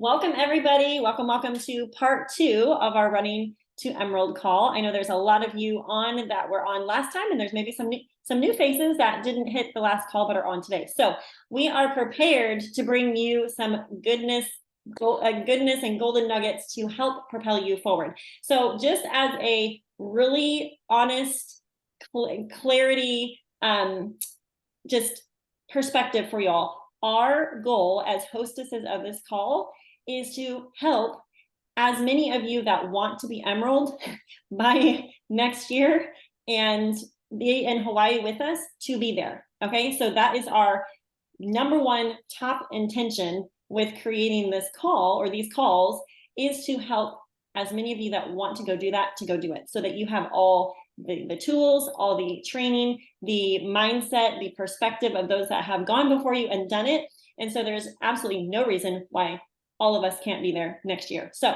Welcome, everybody. Welcome to part 2 of our Running to Emerald call. I know there's a lot of you on that were on last time, and there's maybe some new faces that didn't hit the last call but are on today. So we are prepared to bring you some goodness and golden nuggets to help propel you forward. So just as a really honest clarity, just perspective for y'all, our goal as hostesses of this call is to help as many of you that want to be Emerald by next year and be in Hawaii with us to be there. Okay, so that is our number one top intention with creating this call or these calls, is to help as many of you that want to go do that to go do it, so that you have all the tools, all the training, the mindset, the perspective of those that have gone before you and done it. And so there's absolutely no reason why all of us can't be there next year. So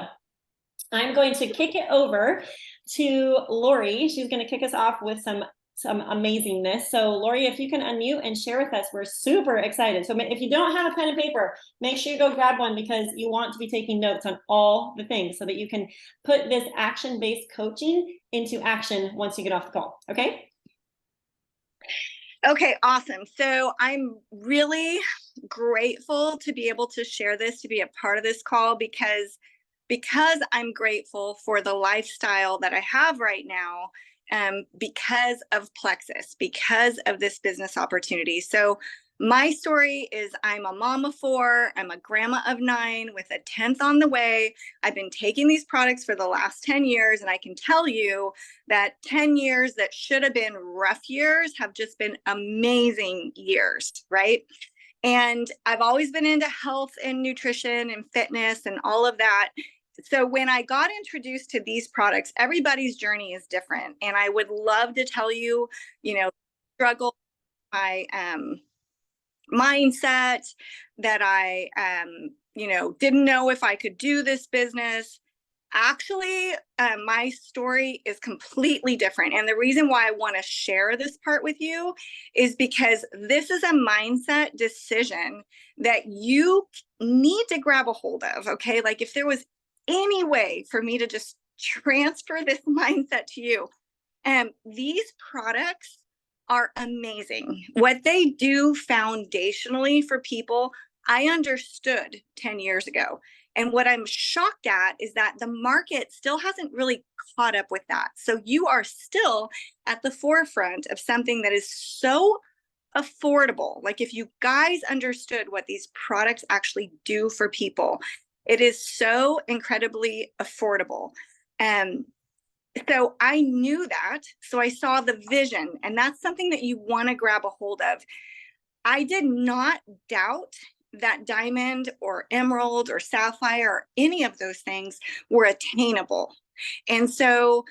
I'm going to kick it over to Lori. She's going to kick us off with some amazingness. So Lori, if you can unmute and share with us, we're super excited. So if you don't have a pen and paper, make sure you go grab one, because you want to be taking notes on all the things so that you can put this action-based coaching into action once you get off the call. Okay? Okay, awesome. So I'm really grateful to be able to share this, to be a part of this call, because I'm grateful for the lifestyle that I have right now, because of Plexus, because of this business opportunity. So my story is, I'm a mom of 4, I'm a grandma of 9 with a 10th on the way. I've been taking these products for the last 10 years, and I can tell you that 10 years that should have been rough years have just been amazing years, right? And I've always been into health and nutrition and fitness and all of that. So when I got introduced to these products, everybody's journey is different. And I would love to tell you, struggle, my mindset, that I, didn't know if I could do this business. Actually, my story is completely different. And the reason why I want to share this part with you is because this is a mindset decision that you need to grab a hold of. Okay. Like, if there was any way for me to just transfer this mindset to you, these products are amazing. What they do foundationally for people, I understood 10 years ago. And what I'm shocked at is that the market still hasn't really caught up with that. So you are still at the forefront of something that is so affordable. Like, if you guys understood what these products actually do for people, it is so incredibly affordable. So I knew that. So I saw the vision, and that's something that you want to grab a hold of. I did not doubt that diamond or emerald or sapphire or any of those things were attainable. And so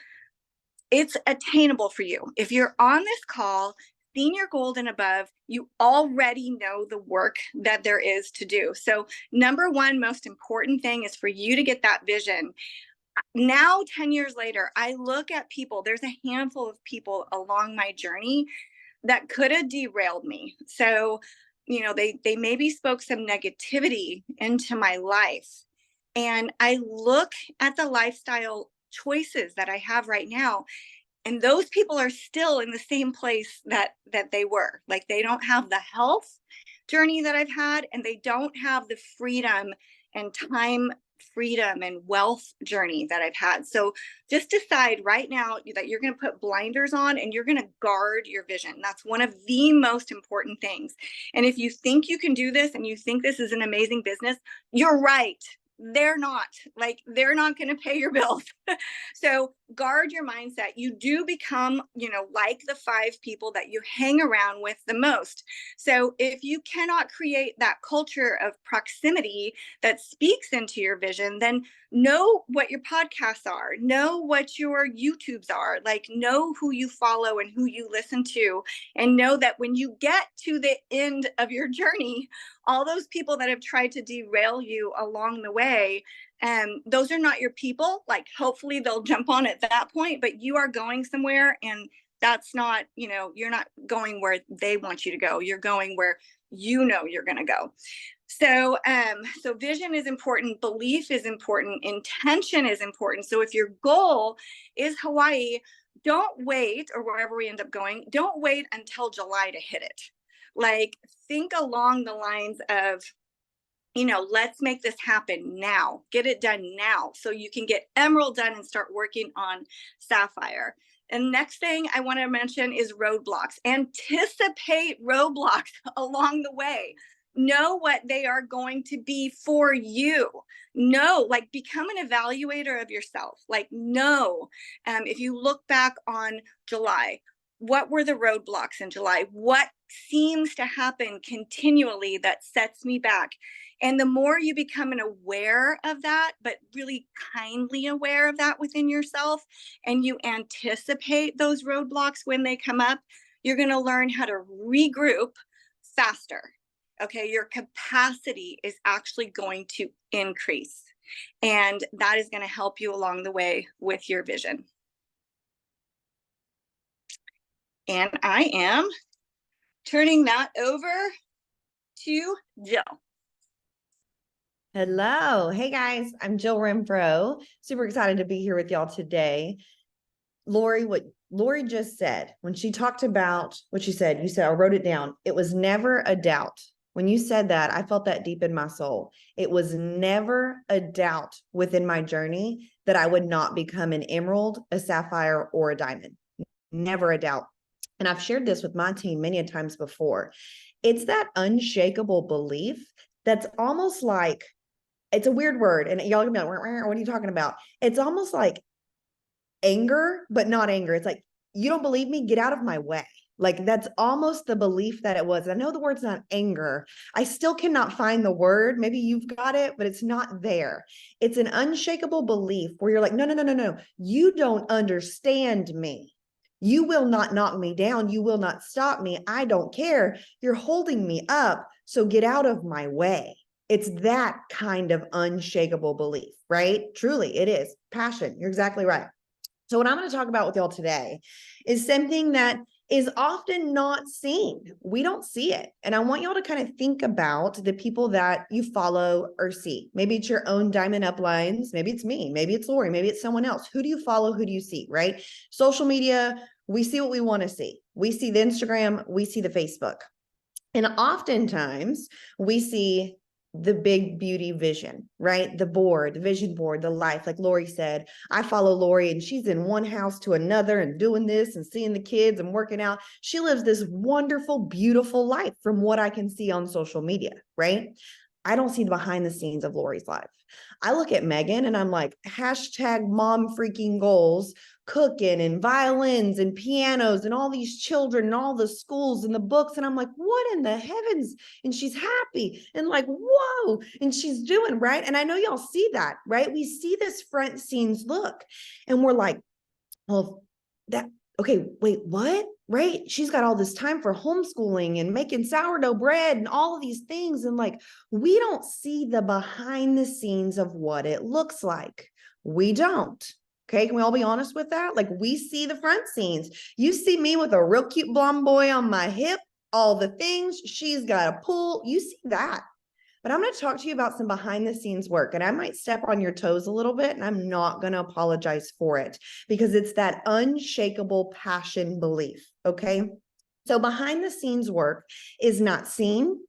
it's attainable for you. If you're on this call, senior gold and above, you already know the work that there is to do. So number one, most important thing is for you to get that vision. Now, 10 years later, I look at people, there's a handful of people along my journey that could have derailed me. So, they maybe spoke some negativity into my life. And I look at the lifestyle choices that I have right now, and those people are still in the same place that they were. Like, they don't have the health journey that I've had, and they don't have the freedom and time freedom and wealth journey that I've had. So just decide right now that you're going to put blinders on and you're going to guard your vision. That's one of the most important things. And if you think you can do this and you think this is an amazing business, you're right. They're not. Like, they're not going to pay your bills. So guard your mindset. You do become, like the 5 people that you hang around with the most. So if you cannot create that culture of proximity that speaks into your vision, then know what your podcasts are, know what your YouTubes are, like, know who you follow and who you listen to, and know that when you get to the end of your journey, all those people that have tried to derail you along the way, those are not your people. Like, hopefully they'll jump on at that point, but you are going somewhere, and that's not, you're not going where they want you to go. You're going where you're going to go. So vision is important, belief is important, intention is important. So if your goal is Hawaii, don't wait, or wherever we end up going, don't wait until July to hit it. Like, think along the lines of, let's make this happen now, get it done now, so you can get Emerald done and start working on Sapphire. And next thing I want to mention is roadblocks. Anticipate roadblocks along the way. Know what they are going to be for you. Know, like, become an evaluator of yourself. Like, know, if you look back on July, what were the roadblocks in July? What seems to happen continually that sets me back? And the more you become aware of that, but really kindly aware of that within yourself, and you anticipate those roadblocks when they come up, you're going to learn how to regroup faster. Okay, your capacity is actually going to increase. And that is going to help you along the way with your vision. And I am turning that over to Jill. Hello. Hey guys, I'm Jill Renfro. Super excited to be here with y'all today. Lori, what Lori just said, when she talked about what she said, you said, I wrote it down. It was never a doubt. When you said that, I felt that deep in my soul. It was never a doubt within my journey that I would not become an emerald, a sapphire, or a diamond. Never a doubt. And I've shared this with my team many times before. It's that unshakable belief that's almost like, it's a weird word, and y'all gonna be like, what are you talking about? It's almost like anger, but not anger. It's like, you don't believe me? Get out of my way. Like, that's almost the belief that it was. I know the word's not anger. I still cannot find the word. Maybe you've got it, but it's not there. It's an unshakable belief where you're like, no. You don't understand me. You will not knock me down. You will not stop me. I don't care. You're holding me up. So get out of my way. It's that kind of unshakable belief, right? Truly, it is passion. You're exactly right. So what I'm going to talk about with y'all today is something that is often not seen. We don't see it. And I want y'all to kind of think about the people that you follow or see. Maybe it's your own diamond uplines. Maybe it's me. Maybe it's Lori. Maybe it's someone else. Who do you follow? Who do you see, right? Social media, we see what we want to see. We see the Instagram. We see the Facebook. And oftentimes we see the big beauty vision, right? The board, the vision board, the life. Like Lori said, I follow Lori and she's in one house to another and doing this and seeing the kids and working out. She lives this wonderful, beautiful life from what I can see on social media, right? I don't see the behind the scenes of Lori's life. I look at Megan and I'm like, hashtag mom freaking goals, cooking and violins and pianos and all these children and all the schools and the books. And I'm like, what in the heavens? And she's happy and like, whoa, and she's doing right. And I know y'all see that, right? We see this front scenes look and we're like, well, okay, wait, what? Right? She's got all this time for homeschooling and making sourdough bread and all of these things. And like, we don't see the behind the scenes of what it looks like. We don't. Okay. Can we all be honest with that? Like, we see the front scenes. You see me with a real cute blonde boy on my hip, all the things. She's got a pool. You see that. But I'm going to talk to you about some behind the scenes work, and I might step on your toes a little bit, and I'm not going to apologize for it because it's that unshakable passion belief. Okay. So behind the scenes work is not seen.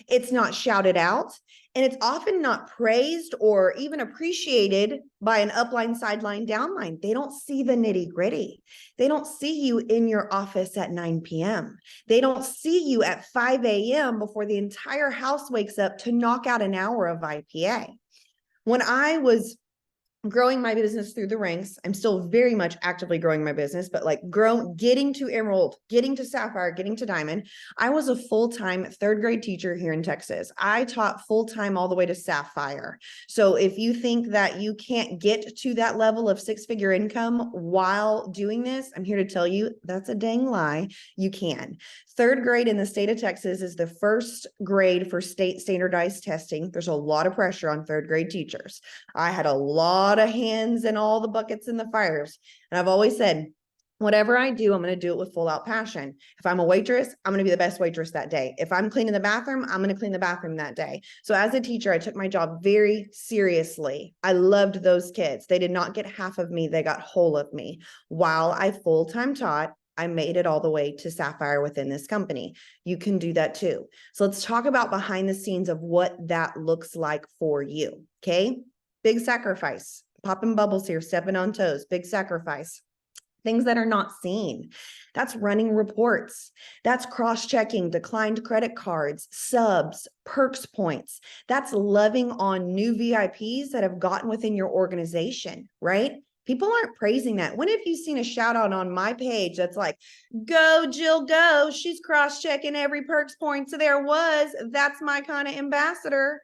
It's not shouted out, and it's often not praised or even appreciated by an upline, sideline, downline. They don't see the nitty gritty. They don't see you in your office at 9 p.m. They don't see you at 5 a.m. before the entire house wakes up to knock out an hour of IPA. When I was growing my business through the ranks, I'm still very much actively growing my business, but like getting to Emerald, getting to Sapphire, getting to Diamond. I was a full-time third grade teacher here in Texas. I taught full-time all the way to Sapphire. So if you think that you can't get to that level of six-figure income while doing this, I'm here to tell you that's a dang lie. You can. Third grade in the state of Texas is the first grade for state standardized testing. There's a lot of pressure on third grade teachers. I had a lot of hands in all the buckets in the fires. And I've always said, Whatever I do, I'm going to do it with full out passion. If I'm a waitress, I'm going to be the best waitress that day. If I'm cleaning the bathroom, I'm going to clean the bathroom that day. So as a teacher, I took my job very seriously. I loved those kids. They did not get half of me. They got whole of me. While I full-time taught, I made it all the way to Sapphire within this company. You can do that too. So let's talk about behind the scenes of what that looks like for you. Okay. Big sacrifice, popping bubbles here, stepping on toes, big sacrifice. Things that are not seen. That's running reports. That's cross-checking declined credit cards, subs, perks points. That's loving on new VIPs that have gotten within your organization, right? People aren't praising that. When have you seen a shout out on my page that's like, go Jill, go. She's cross-checking every perks point. So there was, that's my kind of ambassador.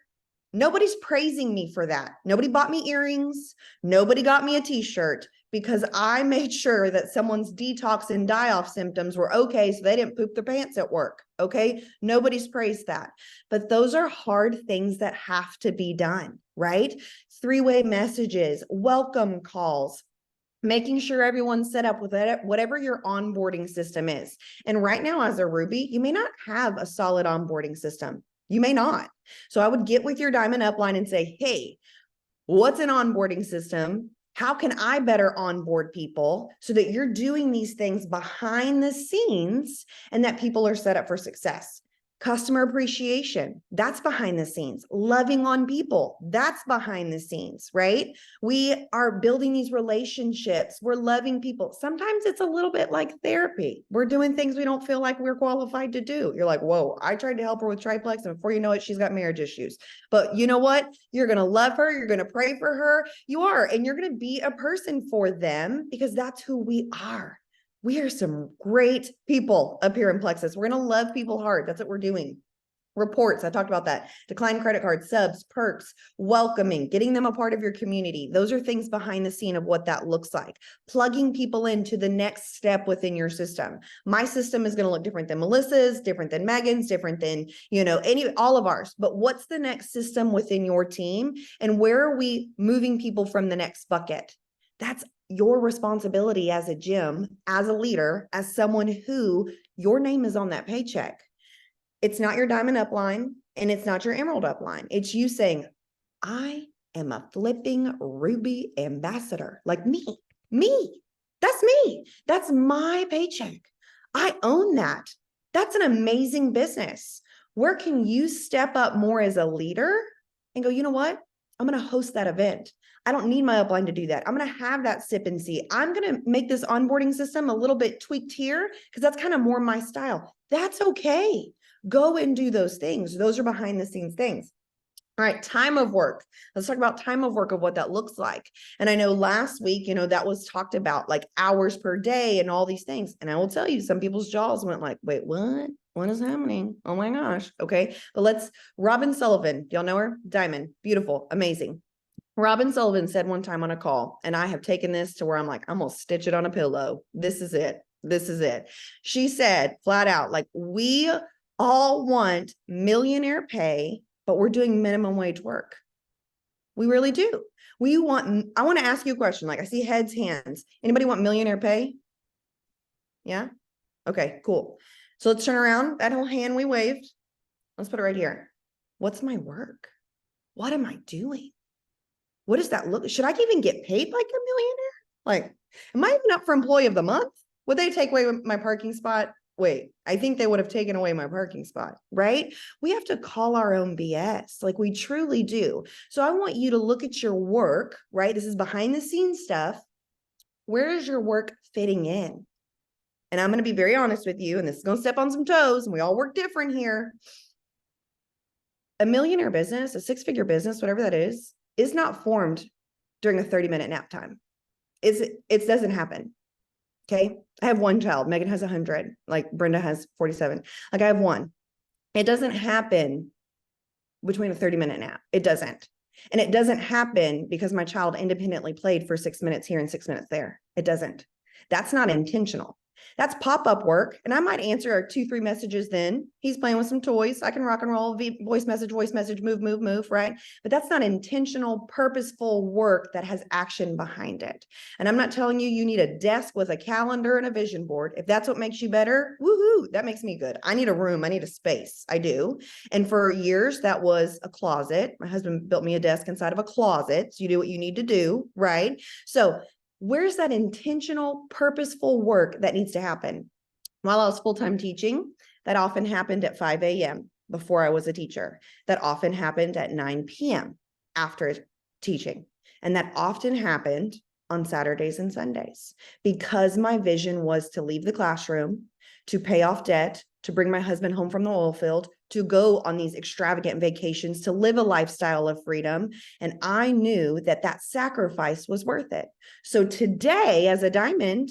Nobody's praising me for that. Nobody bought me earrings. Nobody got me a t-shirt because I made sure that someone's detox and die-off symptoms were okay so they didn't poop their pants at work, okay? Nobody's praised that. But those are hard things that have to be done, right? Three-way messages, welcome calls, making sure everyone's set up with whatever your onboarding system is. And right now as a Ruby, you may not have a solid onboarding system. You may not. So I would get with your Diamond Upline and say, hey, what's an onboarding system? How can I better onboard people so that you're doing these things behind the scenes and that people are set up for success? Customer appreciation, that's behind the scenes. Loving on people, that's behind the scenes, right? We are building these relationships. We're loving people. Sometimes it's a little bit like therapy. We're doing things we don't feel like we're qualified to do. You're like, whoa, I tried to help her with triplex, and before you know it, she's got marriage issues. But you know what? You're going to love her. You're going to pray for her. You are, and you're going to be a person for them because that's who we are. We are some great people up here in Plexus. We're going to love people hard. That's what we're doing. Reports, I talked about that. Declined credit cards, subs, perks, welcoming, getting them a part of your community. Those are things behind the scene of what that looks like. Plugging people into the next step within your system. My system is going to look different than Melissa's, different than Megan's, different than, all of ours. But what's the next system within your team? And where are we moving people from the next bucket? That's your responsibility as a gym, as a leader, as someone who your name is on that paycheck. It's not your Diamond Upline and it's not your Emerald Upline. It's you saying, I am a flipping Ruby ambassador, like me. That's me. That's my paycheck. I own that. That's an amazing business. Where can you step up more as a leader and go, you know what? I'm going to host that event. I don't need my upline to do that. I'm going to have that sip and see. I'm going to make this onboarding system a little bit tweaked here because that's kind of more my style. That's okay. Go and do those things. Those are behind the scenes things. All right, time of work. Let's talk about time of work of what that looks like. And I know last week, that was talked about like hours per day and all these things. And I will tell you, some people's jaws went like, wait, what? What is happening? Oh my gosh. Okay. But Robin Sullivan, y'all know her? Diamond, beautiful, amazing. Robin Sullivan said one time on a call, and I have taken this to where I'm like, I'm going to stitch it on a pillow. This is it. This is it. She said flat out, like, we all want millionaire pay, but we're doing minimum wage work. We really do. I want to ask you a question. Like I see heads, hands. Anybody want millionaire pay? Yeah. Okay, cool. So let's turn around. That whole hand we waved. Let's put it right here. What's my work? What am I doing? What does that look? Should I even get paid like a millionaire? Like, am I even up for employee of the month? Would they take away my parking spot? Wait, I think they would have taken away my parking spot, right? We have to call our own BS. Like we truly do. So I want you to look at your work, right? This is behind the scenes stuff. Where is your work fitting in? And I'm going to be very honest with you, and this is going to step on some toes, and we all work different here. A millionaire business, a six-figure business, whatever that is not formed during a 30-minute nap time. It doesn't happen. Okay. I have one child. Megan has 100. Like Brenda has 47. Like I have one. It doesn't happen between a 30-minute nap. It doesn't. And it doesn't happen because my child independently played for 6 minutes here and 6 minutes there. It doesn't. That's not intentional. That's pop-up work. And I might answer 2-3 messages then. He's playing with some toys. I can rock and roll, voice message, move, right? But that's not intentional, purposeful work that has action behind it. And I'm not telling you, you need a desk with a calendar and a vision board. If that's what makes you better, woohoo, that makes me good. I need a room. I need a space. I do. And for years, that was a closet. My husband built me a desk inside of a closet. So you do what you need to do, right? So where's that intentional, purposeful work that needs to happen? While I was full-time teaching, that often happened at 5 a.m. before I was a teacher. That often happened at 9 p.m. after teaching. And that often happened on Saturdays and Sundays because my vision was to leave the classroom, to pay off debt, to bring my husband home from the oil field, to go on these extravagant vacations, to live a lifestyle of freedom. And I knew that that sacrifice was worth it. So today, as a diamond,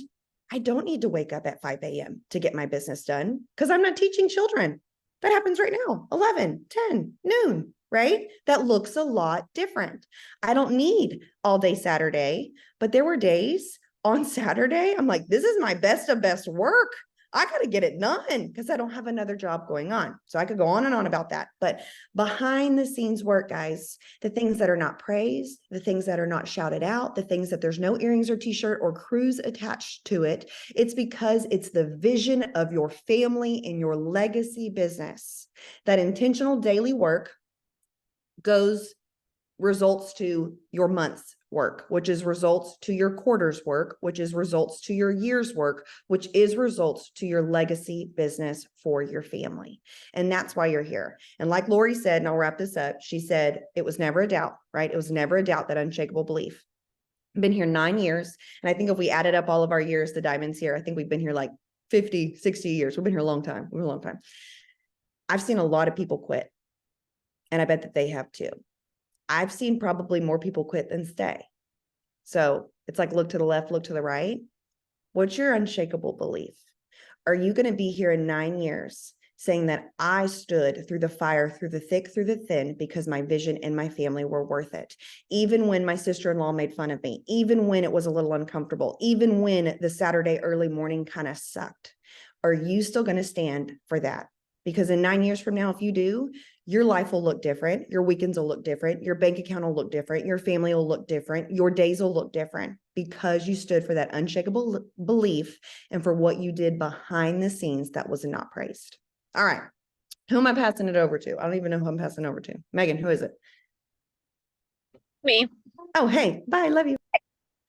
I don't need to wake up at 5 a.m. to get my business done because I'm not teaching children. That happens right now, 11, 10, noon, right? That looks a lot different. I don't need all day Saturday, but there were days on Saturday, I'm like, this is my best of best work. I got to get it done because I don't have another job going on. So I could go on and on about that. But behind the scenes work, guys, the things that are not praised, the things that are not shouted out, the things that there's no earrings or t-shirt or cruise attached to it, it's because it's the vision of your family and your legacy business. That intentional daily work results to your month's work, which is results to your quarter's work, which is results to your year's work, which is results to your legacy business for your family. And that's why you're here. And like Lori said, and I'll wrap this up, she said, it was never a doubt, right? It was never a doubt, that unshakable belief. I've been here 9 years. And I think if we added up all of our years, the diamonds here, I think we've been here like 50, 60 years. We've been here a long time. We're a long time. I've seen a lot of people quit. And I bet that they have too. I've seen probably more people quit than stay. So it's like, look to the left, look to the right. What's your unshakable belief? Are you going to be here in 9 years saying that I stood through the fire, through the thick, through the thin, because my vision and my family were worth it? Even when my sister-in-law made fun of me, even when it was a little uncomfortable, even when the Saturday early morning kind of sucked, are you still going to stand for that? Because in 9 years from now, if you do, your life will look different. Your weekends will look different. Your bank account will look different. Your family will look different. Your days will look different because you stood for that unshakable belief and for what you did behind the scenes that was not praised. All right. Who am I passing it over to? I don't even know who I'm passing over to. Megan, who is it? Me. Oh, hey, bye. Love you.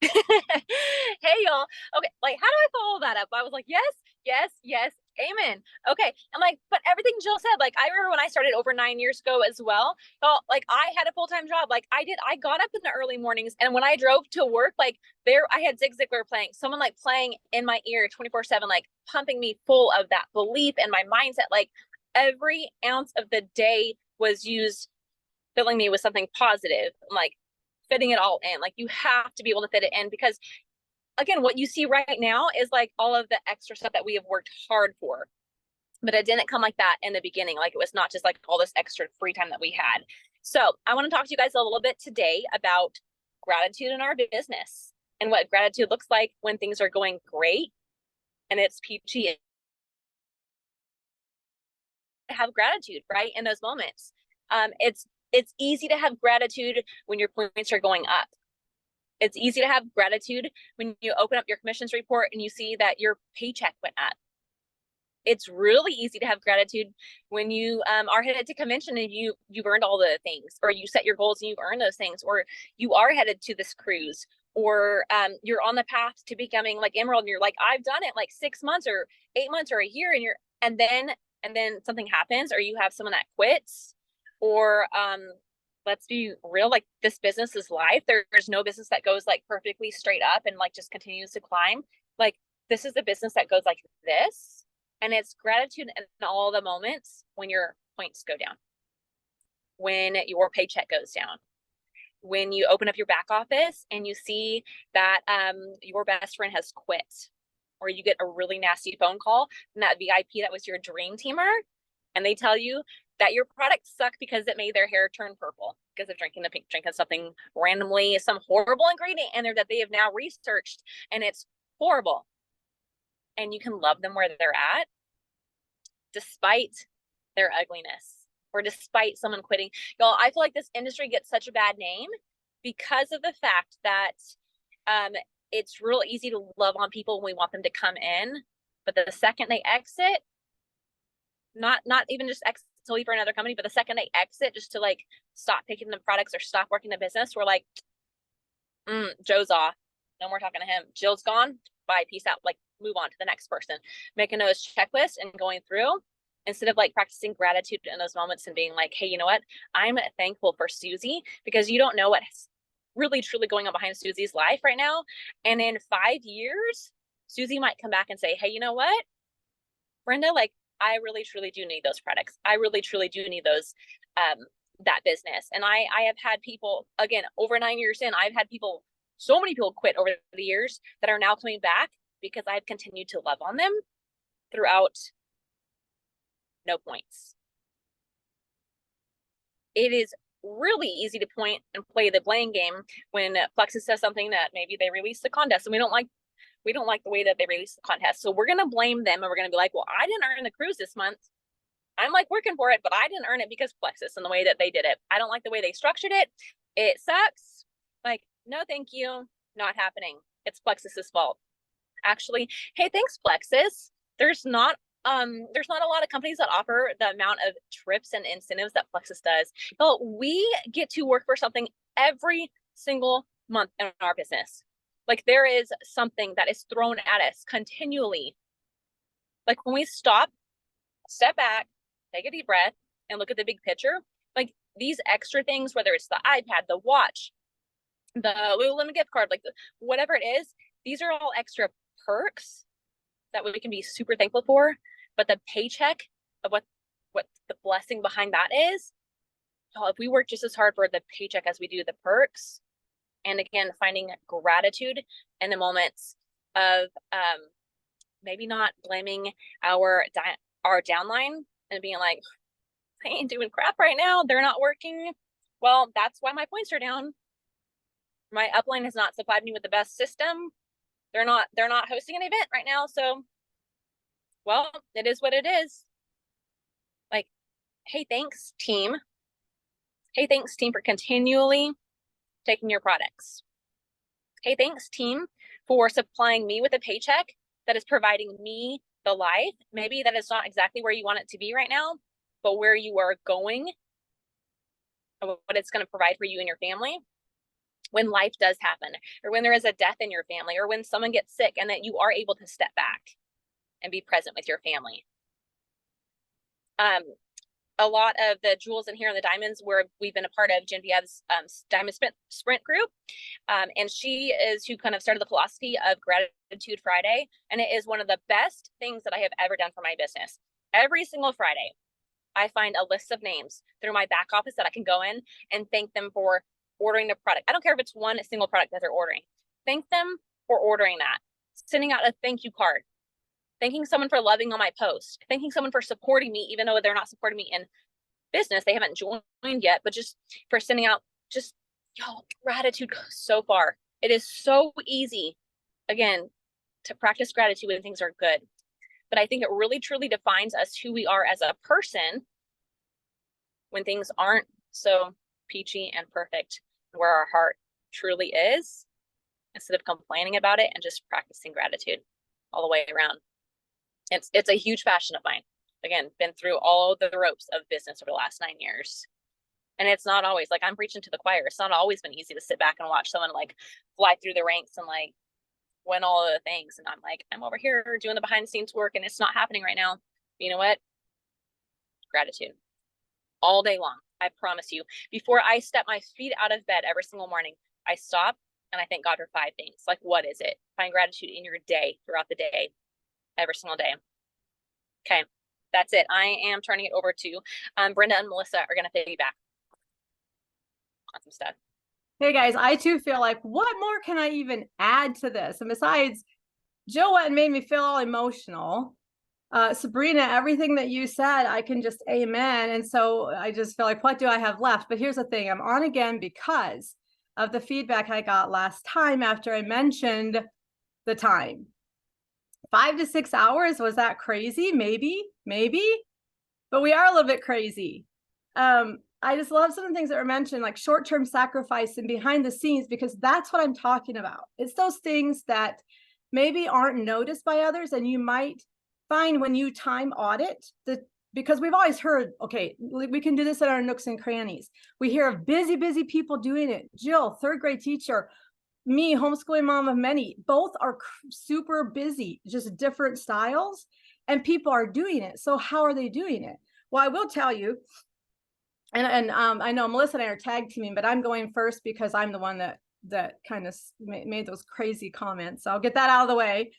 Hey, y'all. Okay, like, how do I follow that up? I was like, yes, yes, yes, amen. Okay, I'm like, but everything Jill said, like, I remember when I started over 9 years ago as well. So, like, I had a full-time job. Like, I got up in the early mornings, and when I drove to work, like, I had Zig Ziglar playing, someone like playing in my ear 24/7, like pumping me full of that belief and my mindset. Like, every ounce of the day was used filling me with something positive, like fitting it all in. Like, you have to be able to fit it in, because again, what you see right now is like all of the extra stuff that we have worked hard for, but it didn't come like that in the beginning. Like, it was not just like all this extra free time that we had. So I want to talk to you guys a little bit today about gratitude in our business and what gratitude looks like when things are going great and it's peachy. Have gratitude, right, in those moments. It's easy to have gratitude when your points are going up. It's easy to have gratitude when you open up your commissions report and you see that your paycheck went up. It's really easy to have gratitude when you are headed to convention and you've earned all the things, or you set your goals and you've earned those things, or you are headed to this cruise, or you're on the path to becoming like Emerald and you're like, I've done it like 6 months or 8 months or a year, and then something happens, or you have someone that quits, or let's be real, like, this business is life. There's no business that goes like perfectly straight up and like just continues to climb. Like, this is a business that goes like this, and it's gratitude in all the moments when your points go down, when your paycheck goes down, when you open up your back office and you see that your best friend has quit, or you get a really nasty phone call from that VIP that was your dream teamer, and they tell you that your product sucked because it made their hair turn purple because of drinking something randomly, some horrible ingredient in there that they have now researched, and it's horrible. and you can love them where they're at, despite their ugliness or despite someone quitting. Y'all, I feel like this industry gets such a bad name because of the fact that it's real easy to love on people when we want them to come in, but the second they exit, not even just exit to leave for another company, but the second they exit just to like stop picking the products or stop working the business, we're like, Joe's off. No more talking to him. Jill's gone. Bye. Peace out. Like, move on to the next person. Making those checklists and going through instead of like practicing gratitude in those moments and being like, hey, you know what? I'm thankful for Susie, because you don't know what's really truly going on behind Susie's life right now. And in 5 years, Susie might come back and say, hey, you know what, Brenda, like, I really truly do need those products. I really truly do need those, that business. And I have had people, again, over 9 years in, I've had people, so many people quit over the years that are now coming back because I've continued to love on them throughout no points. It is really easy to point and play the blame game when Plexus says something that maybe they released the contest and we don't like the way that they released the contest. So we're going to blame them, and we're going to be like, well, I didn't earn the cruise this month. I'm like working for it, but I didn't earn it because Plexus and the way that they did it. I don't like the way they structured it. It sucks. Like, no, thank you. Not happening. It's Plexus's fault. Actually, hey, thanks, Plexus. There's not a lot of companies that offer the amount of trips and incentives that Plexus does. But we get to work for something every single month in our business. Like, there is something that is thrown at us continually. Like, when we stop, step back, take a deep breath, and look at the big picture, like these extra things, whether it's the iPad, the watch, the Lululemon gift card, like whatever it is, these are all extra perks that we can be super thankful for. But the paycheck of what the blessing behind that is, oh, if we work just as hard for the paycheck as we do the perks, and again, finding gratitude in the moments of maybe not blaming our downline and being like, I ain't doing crap right now. They're not working. Well, that's why my points are down. My upline has not supplied me with the best system. They're not hosting an event right now. So, well, it is what it is. Like, hey, thanks, team. Hey, thanks, team, for continually taking your products. Hey, thanks, team, for supplying me with a paycheck that is providing me the life. Maybe that is not exactly where you want it to be right now, but where you are going and what it's going to provide for you and your family when life does happen, or when there is a death in your family, or when someone gets sick, and that you are able to step back and be present with your family. A lot of the jewels in here and the diamonds, where we've been a part of Genevieve's Diamond Sprint group. And she is who kind of started the philosophy of Gratitude Friday. And it is one of the best things that I have ever done for my business. Every single Friday, I find a list of names through my back office that I can go in and thank them for ordering the product. I don't care if it's one single product that they're ordering. Thank them for ordering that. Sending out a thank you card. Thanking someone for loving on my post, thanking someone for supporting me, even though they're not supporting me in business, they haven't joined yet, but just for sending out, just, y'all, gratitude goes so far. It is so easy, again, to practice gratitude when things are good. But I think it really truly defines us, who we are as a person, when things aren't so peachy and perfect, where our heart truly is, instead of complaining about it and just practicing gratitude all the way around. It's a huge passion of mine. Again, been through all the ropes of business over the last 9 years. And it's not always, like, I'm preaching to the choir. It's not always been easy to sit back and watch someone like fly through the ranks and like win all of the things. And I'm like, I'm over here doing the behind the scenes work and it's not happening right now. You know what? Gratitude. All day long. I promise you. Before I step my feet out of bed every single morning, I stop and I thank God for 5 things. Like, what is it? Find gratitude in your day, throughout the day. Every single day. Okay, that's it. I am turning it over to Brenda and Melissa are going to piggyback on some stuff. Hey guys, I too feel like, what more can I even add to this? And besides, Jill went and made me feel all emotional. Sabrina, everything that you said, I can just amen. And so I just feel like, what do I have left? But here's the thing, I'm on again because of the feedback I got last time after I mentioned the time. 5 to 6 hours, was that crazy? Maybe, but we are a little bit crazy. I just love some of the things that were mentioned, like short-term sacrifice and behind the scenes, because that's what I'm talking about. It's those things that maybe aren't noticed by others, and you might find when you time audit that, because we've always heard, okay, we can do this at our nooks and crannies. We hear of busy people doing it. Jill, third grade teacher, me, homeschooling mom of many, both are super busy, just different styles, and people are doing it. So how are they doing it? Well, I will tell you, and I know Melissa and I are tag teaming, but I'm going first because I'm the one that kind of made those crazy comments. So I'll get that out of the way.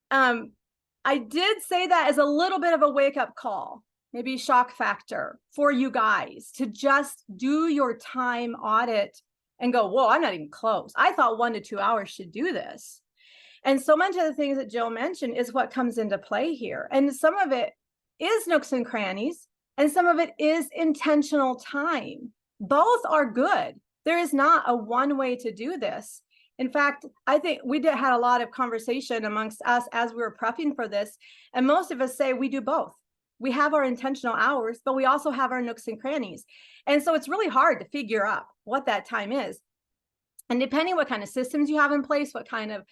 I did say that as a little bit of a wake-up call, maybe shock factor for you guys to just do your time audit and go, whoa, I'm not even close. I thought 1 to 2 hours should do this. And so much of the things that Jill mentioned is what comes into play here. And some of it is nooks and crannies, and some of it is intentional time. Both are good. There is not a one way to do this. In fact, I think we had a lot of conversation amongst us as we were prepping for this. And most of us say we do both. We have our intentional hours, but we also have our nooks and crannies. And so it's really hard to figure out what that time is. And depending what kind of systems you have in place, what kind of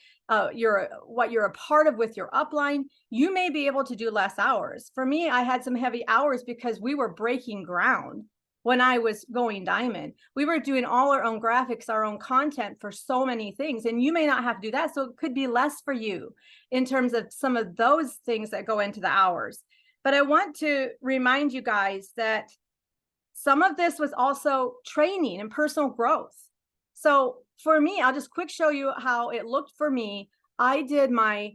what you're a part of with your upline, you may be able to do less hours. For me, I had some heavy hours because we were breaking ground when I was going diamond. We were doing all our own graphics, our own content for so many things, and you may not have to do that. So it could be less for you in terms of some of those things that go into the hours. But I want to remind you guys that some of this was also training and personal growth. So for me, I'll just quick show you how it looked for me. I did my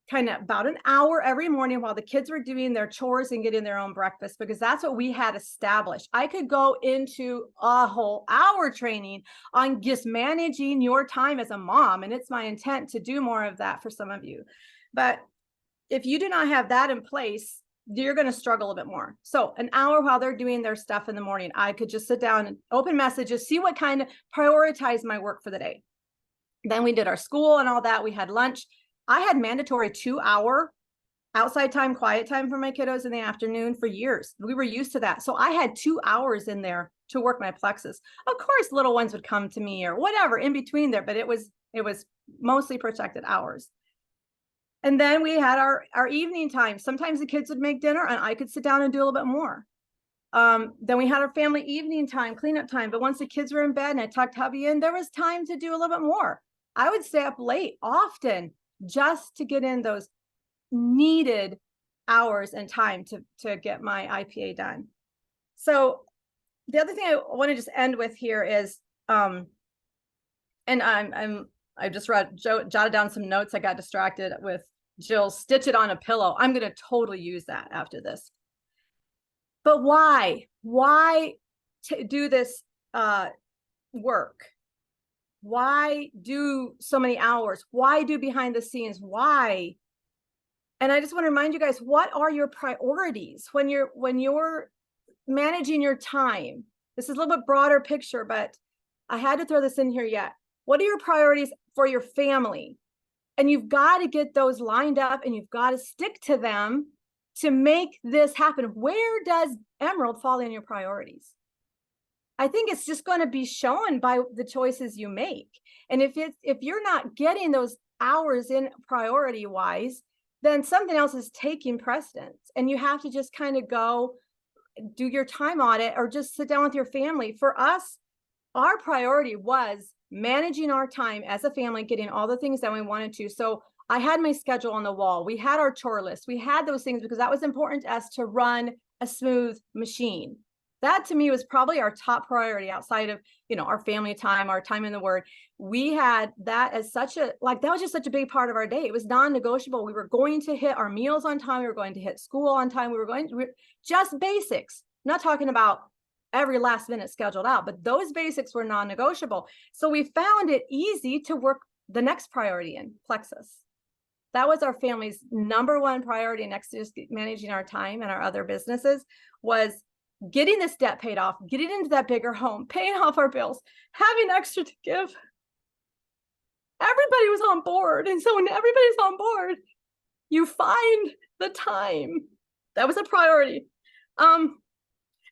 kind of about an hour every morning while the kids were doing their chores and getting their own breakfast, because that's what we had established. I could go into a whole hour training on just managing your time as a mom. And it's my intent to do more of that for some of you. But if you do not have that in place, you're going to struggle a bit more. So an hour while they're doing their stuff in the morning, I could just sit down and open messages, see what kind of prioritize my work for the day. Then we did our school and all that. We had lunch. I had mandatory 2-hour outside time, quiet time for my kiddos in the afternoon for years. We were used to that. So I had 2 hours in there to work my plexus. Of course, little ones would come to me or whatever in between there, but it was mostly protected hours. And then we had our evening time. Sometimes the kids would make dinner and I could sit down and do a little bit more. Then we had our family evening time, cleanup time. But once the kids were in bed and I tucked hubby in, there was time to do a little bit more. I would stay up late often just to get in those needed hours and time to get my IPA done. So the other thing I want to just end with here is, and I just jotted down some notes. I got distracted with Jill, stitch it on a pillow. I'm going to totally use that after this. But why do this work? Why do so many hours? Why do behind the scenes? Why? And I just want to remind you guys, what are your priorities when you're managing your time? This is a little bit broader picture, but I had to throw this in here yet. What are your priorities for your family? And you've got to get those lined up and you've got to stick to them to make this happen. Where does Emerald fall in your priorities? I think it's just going to be shown by the choices you make. And if you're not getting those hours in priority wise, then something else is taking precedence. And you have to just kind of go do your time audit or just sit down with your family. For us, our priority was managing our time as a family, getting all the things that we wanted to. So I had my schedule on the wall. We had our chore list. We had those things because that was important to us to run a smooth machine. That to me was probably our top priority outside of, our family time, our time in the Word. We had that as that was just such a big part of our day. It was non-negotiable. We were going to hit our meals on time. We were going to hit school on time. Just basics. I'm not talking about every last minute scheduled out, but those basics were non-negotiable. So we found it easy to work the next priority in Plexus. That was our family's number one priority next to just managing our time and our other businesses, was getting this debt paid off, getting into that bigger home, paying off our bills, having extra to give. everybody was on board. And so when everybody's on board, you find the time. That was a priority. And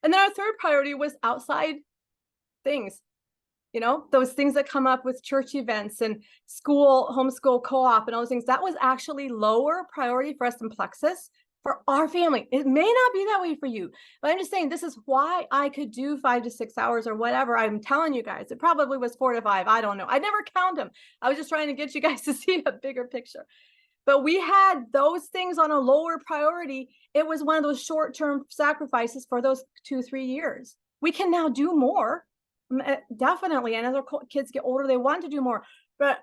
then our third priority was outside things, you know, those things that come up with church events and school, homeschool co-op and all those things. That was actually lower priority for us in Plexus for our family. It may not be that way for you, but I'm just saying this is why I could do 5 to 6 hours or whatever. I'm telling you guys, it probably was 4 to 5. I don't know. I never count them. I was just trying to get you guys to see a bigger picture. But we had those things on a lower priority. It was one of those short-term sacrifices for those 2-3 years. We can now do more, definitely. And as our kids get older, they want to do more. But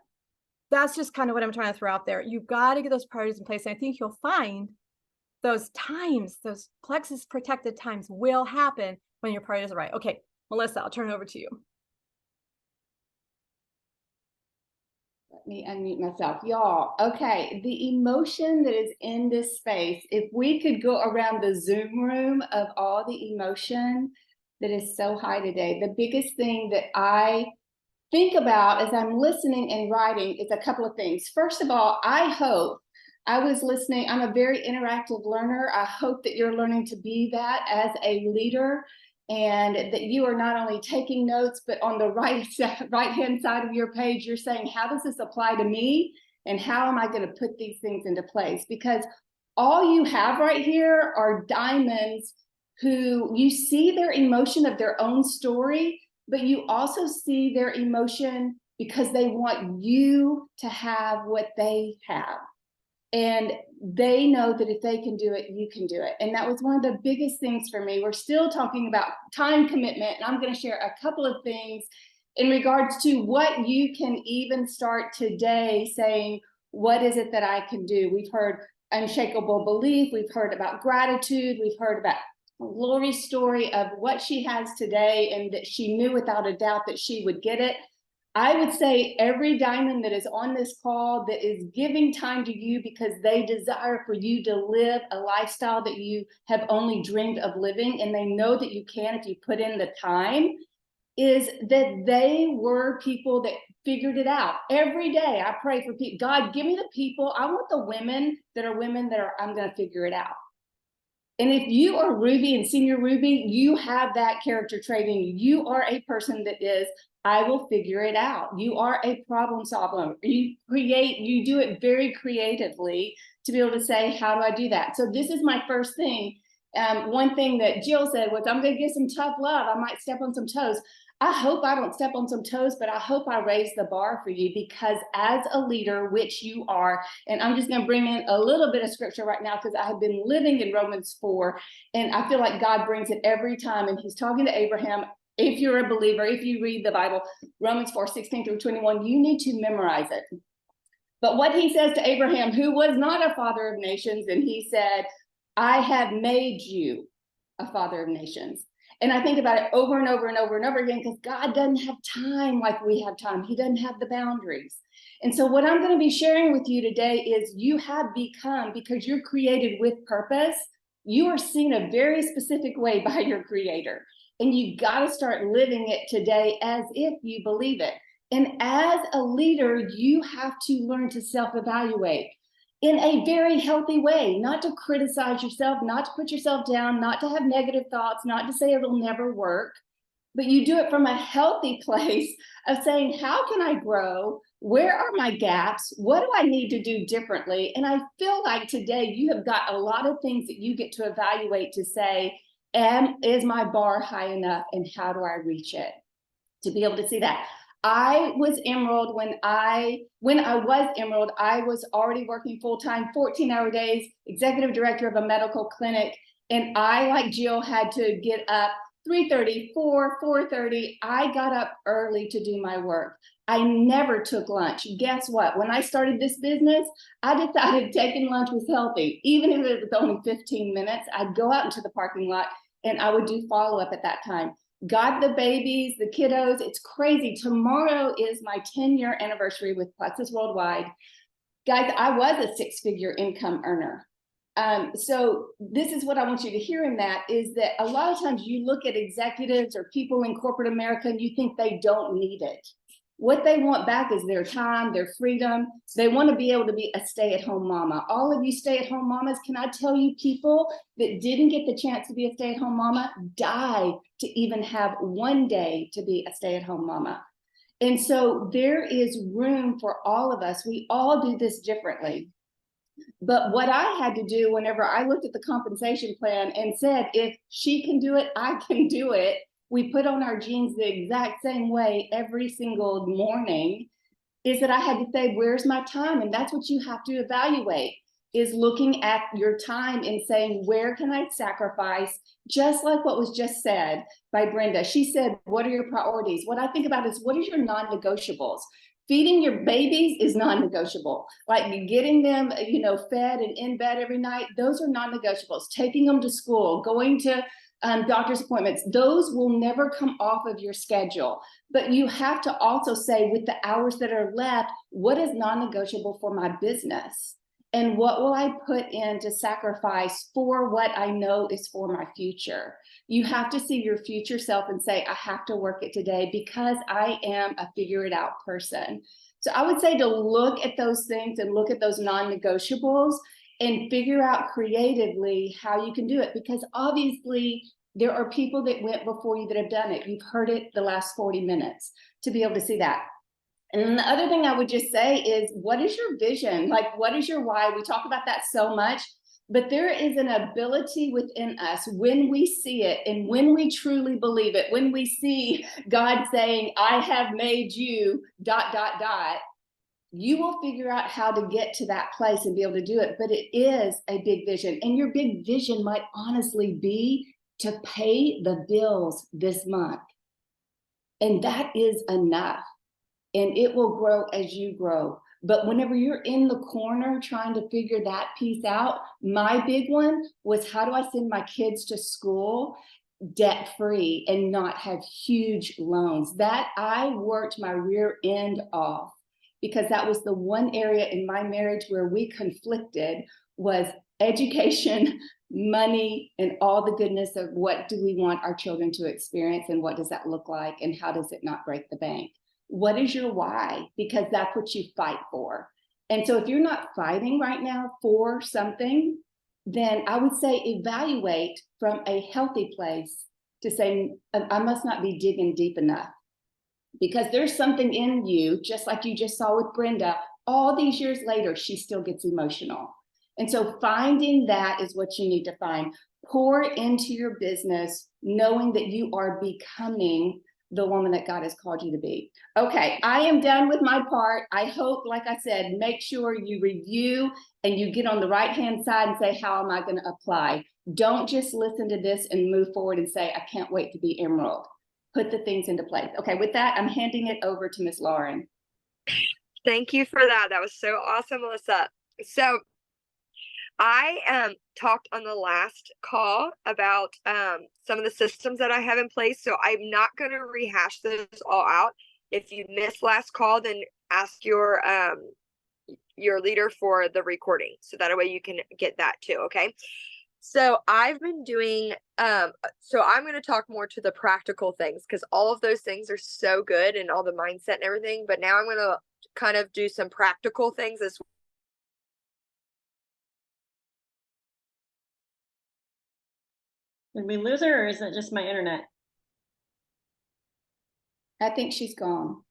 that's just kind of what I'm trying to throw out there. You've got to get those priorities in place. And I think you'll find those times, those Plexus protected times will happen when your priorities are right. Okay, Melissa, I'll turn it over to you. Let me unmute myself. Y'all, okay, the emotion that is in this space, if we could go around the Zoom room of all the emotion that is so high today, the biggest thing that I think about as I'm listening and writing is a couple of things. First of all, I hope I was listening. I'm a very interactive learner. I hope that you're learning to be that as a leader, and that you are not only taking notes, but on the right-hand side of your page, you're saying, how does this apply to me? And how am I going to put these things into place? Because all you have right here are diamonds who you see their emotion of their own story, but you also see their emotion because they want you to have what they have. And they know that if they can do it, you can do it. And that was one of the biggest things for me. We're still talking about time commitment, and I'm going to share a couple of things in regards to what you can even start today saying, what is it that I can do? We've heard unshakable belief. We've heard about gratitude. We've heard about Lori's story of what she has today and that she knew without a doubt that she would get it. I would say every diamond that is on this call that is giving time to you because they desire for you to live a lifestyle that you have only dreamed of living, and they know that you can if you put in the time, is that they were people that figured it out. Every day I pray for people. God, give me the people. I want the women that are I'm going to figure it out. And if you are Ruby and Senior Ruby, you have that character trait in you. You are a person that is, I will figure it out. You are a problem solver. You do it very creatively to be able to say, how do I do that? So this is my first thing. One thing that Jill said was, I'm going to get some tough love. I might step on some toes. I hope I don't step on some toes, but I hope I raise the bar for you, because as a leader, which you are, and I'm just going to bring in a little bit of scripture right now because I have been living in Romans 4, and I feel like God brings it every time, and he's talking to Abraham. If you're a believer, if you read the Bible, Romans 4:16-21, you need to memorize it. But what he says to Abraham, who was not a father of nations, and he said, I have made you a father of nations. And I think about it over and over and over and over again, because God doesn't have time like we have time. He doesn't have the boundaries. And so what I'm going to be sharing with you today is you have become, because you're created with purpose, you are seen a very specific way by your creator. And you got to start living it today as if you believe it. And as a leader, you have to learn to self-evaluate in a very healthy way, not to criticize yourself, not to put yourself down, not to have negative thoughts, not to say it'll never work, but you do it from a healthy place of saying, how can I grow? Where are my gaps? What do I need to do differently? And I feel like today you have got a lot of things that you get to evaluate to say, is my bar high enough, and how do I reach it? To be able to see that. I was Emerald when I was Emerald, I was already working full-time, 14-hour days, executive director of a medical clinic. And I, like Jill, had to get up 3:30, 4:30. I got up early to do my work. I never took lunch. Guess what? When I started this business, I decided taking lunch was healthy. Even if it was only 15 minutes, I'd go out into the parking lot and I would do follow-up at that time. Got the babies, the kiddos. It's crazy. Tomorrow is my 10-year anniversary with Plexus Worldwide. Guys, I was a 6-figure income earner. So this is what I want you to hear in that, is that a lot of times you look at executives or people in corporate America and you think they don't need it. What they want back is their time, their freedom. They want to be able to be a stay-at-home mama. All of you stay-at-home mamas, can I tell you, people that didn't get the chance to be a stay-at-home mama died to even have one day to be a stay-at-home mama. And so there is room for all of us. We all do this differently. But what I had to do whenever I looked at the compensation plan and said, if she can do it, I can do it. We put on our jeans the exact same way every single morning, is that I had to say, where's my time? And that's what you have to evaluate, is looking at your time and saying, where can I sacrifice? Just like what was just said by Brenda. She said, what are your priorities? What I think about is, what is your non-negotiables? Feeding your babies is non-negotiable. Like getting them, you know, fed and in bed every night, those are non-negotiables. Taking them to school, going to doctor's appointments, those will never come off of your schedule. But you have to also say, with the hours that are left, what is non-negotiable for my business? And what will I put in to sacrifice for what I know is for my future? You have to see your future self and say, I have to work it today because I am a figure it out person. So I would say to look at those things and look at those non-negotiables and figure out creatively how you can do it, because obviously there are people that went before you that have done it. You've heard it the last 40 minutes to be able to see that. And then the other thing I would just say is, what is your vision? Like, what is your why? We talk about that so much, but there is an ability within us when we see it and when we truly believe it, when we see God saying, I have made you ... you will figure out how to get to that place and be able to do it. But it is a big vision. And your big vision might honestly be to pay the bills this month. And that is enough. And it will grow as you grow. But whenever you're in the corner trying to figure that piece out, my big one was, how do I send my kids to school debt-free and not have huge loans? That I worked my rear end off, because that was the one area in my marriage where we conflicted, was education, money, and all the goodness of what do we want our children to experience and what does that look like and how does it not break the bank? What is your why? Because that's what you fight for. And so if you're not fighting right now for something, then I would say evaluate from a healthy place to say, I must not be digging deep enough. Because there's something in you, just like you just saw with Brenda, all these years later, she still gets emotional. And so finding that is what you need to find. Pour into your business, knowing that you are becoming the woman that God has called you to be. Okay, I am done with my part. I hope, like I said, make sure you review and you get on the right-hand side and say, how am I going to apply? Don't just listen to this and move forward and say, I can't wait to be Emerald. Put the things into place. Okay, with that, I'm handing it over to Miss Lauren. Thank you for that. That was so awesome, Melissa. So I talked on the last call about some of the systems that I have in place. So I'm not going to rehash those all out. If you missed last call, then ask your leader for the recording, so that way you can get that too. Okay. So I've been doing, so I'm going to talk more to the practical things, because all of those things are so good and all the mindset and everything. But now I'm going to kind of do some practical things as well. Did we lose her, or is it just my internet? I think she's gone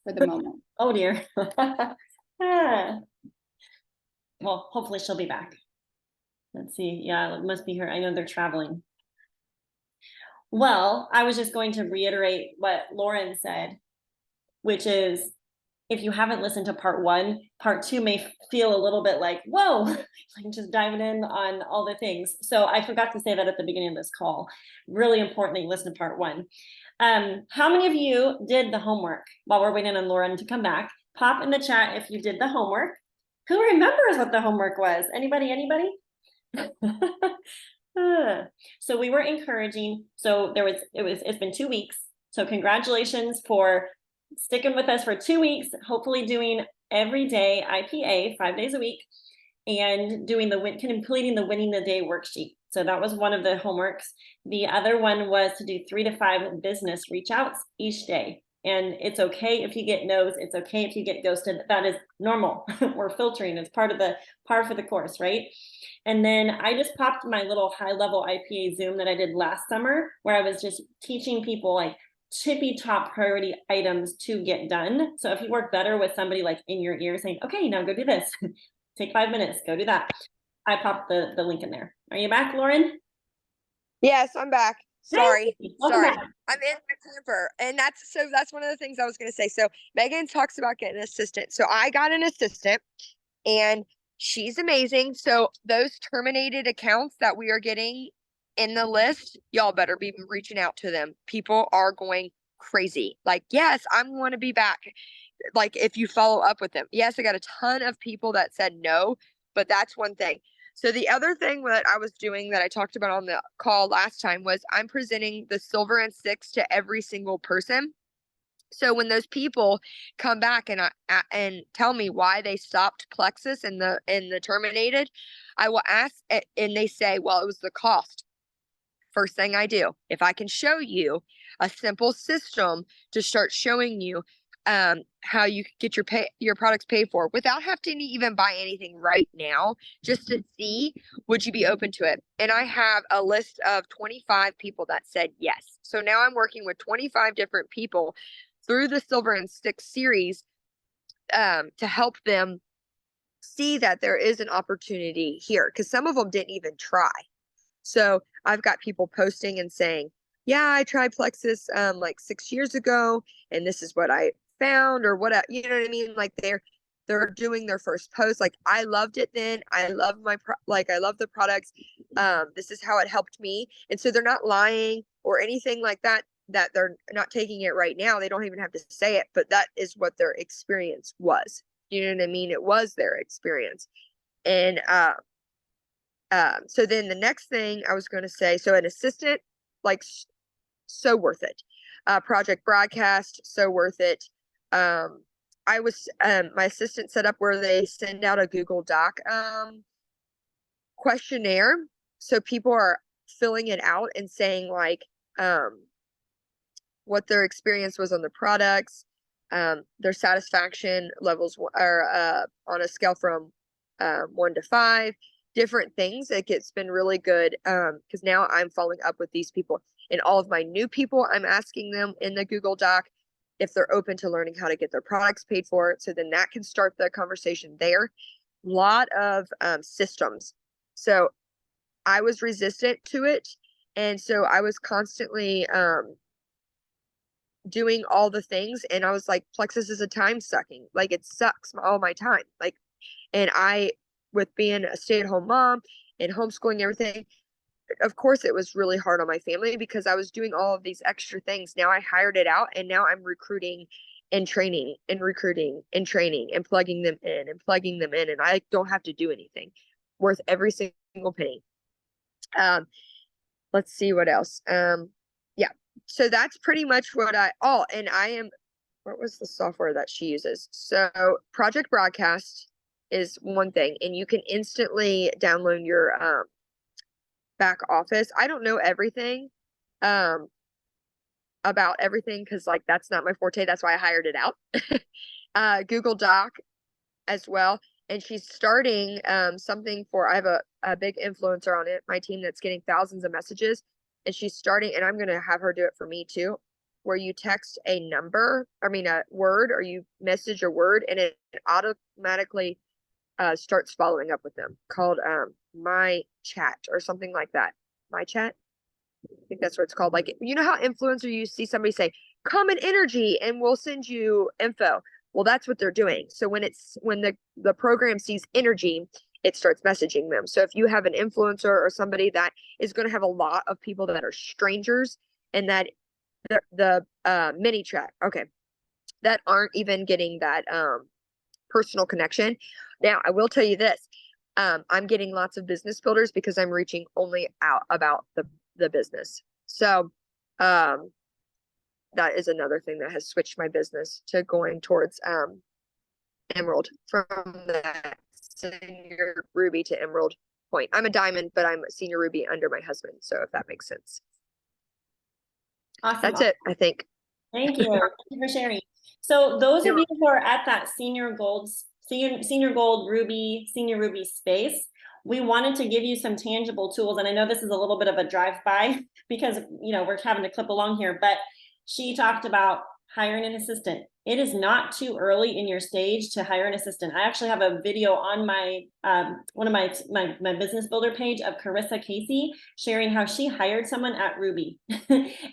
for the moment. Oh dear. Ah. Well, hopefully she'll be back. Let's see. Yeah, it must be her. I know they're traveling. Well, I was just going to reiterate what Lauren said, which is, if you haven't listened to part one, part two may feel a little bit like, whoa, like just diving in on all the things. So I forgot to say that at the beginning of this call. Really important that you listen to part one. How many of you did the homework while we're waiting on Lauren to come back? Pop in the chat if you did the homework. Who remembers what the homework was? Anybody? So we were encouraging. So it's been 2 weeks. So congratulations for sticking with us for 2 weeks, hopefully doing every day IPA 5 days a week, and doing completing the winning the day worksheet. So that was one of the homeworks. The other one was to do 3 to 5 business reach outs each day. And it's okay if you get no's, it's okay if you get ghosted. That is normal. We're filtering. It's part of the par for the course, right? And then I just popped my little high level IPA Zoom that I did last summer, where I was just teaching people like tippy top priority items to get done. So if you work better with somebody like in your ear saying, okay, now go do this, take 5 minutes, go do that. I popped the link in there. Are you back, Lauren? Yes, I'm back. Sorry. Hey, welcome Sorry. back. I'm in my camper. And that's one of the things I was gonna say. So Megan talks about getting an assistant. So I got an assistant and she's amazing. So those terminated accounts that we are getting in the list, y'all better be reaching out to them. People are going crazy. Like, yes, I'm going to be back. Like, if you follow up with them. Yes, I got a ton of people that said no, but that's one thing. So the other thing that I was doing that I talked about on the call last time was I'm presenting the silver and six to every single person. So when those people come back and tell me why they stopped Plexus and the terminated, I will ask and they say, well, it was the cost. First thing I do, if I can show you a simple system to start showing you how you get your products paid for without having to even buy anything right now, just to see, would you be open to it? And I have a list of 25 people that said yes. So now I'm working with 25 different people through the Silver and Six series to help them see that there is an opportunity here, because some of them didn't even try. So I've got people posting and saying, yeah, I tried Plexus like 6 years ago and this is what I found, or what, you know what I mean? Like they're doing their first post. Like, I loved it then. I love I love the products. This is how it helped me. And so they're not lying or anything like that they're not taking it right now. They don't even have to say it, but that is what their experience was. You know what I mean? It was their experience. And so then the next thing I was going to say, so an assistant, like, so worth it. Project Broadcast, so worth it. I was my assistant set up where they send out a Google Doc questionnaire, so people are filling it out and saying like what their experience was on the products, their satisfaction levels are on a scale from 1 to 5, different things. It's been really good because now I'm following up with these people, and all of my new people, I'm asking them in the Google Doc if they're open to learning how to get their products paid for. So then that can start the conversation there. A lot of systems. So I was resistant to it. And so I was constantly doing all the things. And I was like, Plexus is a time sucking. Like, it sucks all my time. Like, and with being a stay-at-home mom and homeschooling everything, of course it was really hard on my family because I was doing all of these extra things. Now I hired it out, and now I'm recruiting and training and recruiting and training and plugging them in and plugging them in. And I don't have to do anything. Worth every single penny. Let's see what else. Yeah. So that's pretty much what what was the software that she uses? So Project Broadcast is one thing, and you can instantly download your back office. I don't know everything about everything because like that's not my forte. That's why I hired it out. Google Doc as well. And she's starting something I have a big influencer on my team that's getting thousands of messages. And she's starting, and I'm going to have her do it for me too, where you text a word, or you message a word, and it automatically starts following up with them, called My Chat or something like that. My Chat? I think that's what it's called. Like, you know how influencer, you see somebody say, Common Energy, and we'll send you info. Well, that's what they're doing. So when the program sees energy, it starts messaging them. So if you have an influencer or somebody that is going to have a lot of people that are strangers, and that the mini chat, okay, that aren't even getting that personal connection. Now, I will tell you this. I'm getting lots of business builders because I'm reaching only out about the business. So that is another thing that has switched my business to going towards Emerald, from that senior Ruby to Emerald point. I'm a diamond, but I'm a senior Ruby under my husband. So if that makes sense. Awesome. That's it, I think. Thank you. Thank you for sharing. So those of you who are at that senior gold, ruby, senior ruby space, we wanted to give you some tangible tools. And I know this is a little bit of a drive-by because, we're having to clip along here, but she talked about hiring an assistant. It is not too early in your stage to hire an assistant. I actually have a video on my one of my business builder page of Carissa Casey sharing how she hired someone at Ruby.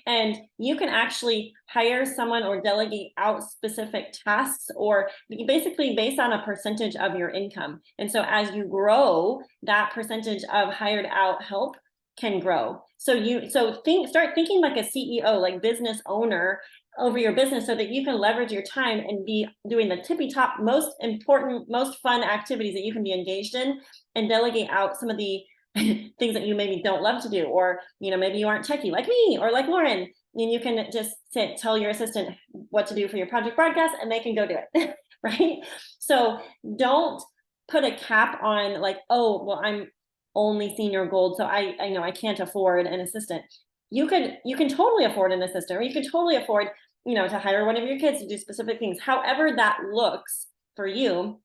And you can actually hire someone or delegate out specific tasks, or basically based on a percentage of your income. And so as you grow, that percentage of hired out help can grow. So start thinking like a CEO, like business owner over your business, so that you can leverage your time and be doing the tippy top, most important, most fun activities that you can be engaged in, and delegate out some of the things that you maybe don't love to do, or maybe you aren't techie like me or like Lauren, and you can just tell your assistant what to do for your project broadcast and they can go do it. Right? So don't put a cap on like, oh, well, I'm only senior gold, so I know I can't afford an assistant. You can totally afford an assistant, or you can totally afford to hire one of your kids to do specific things. However that looks for you,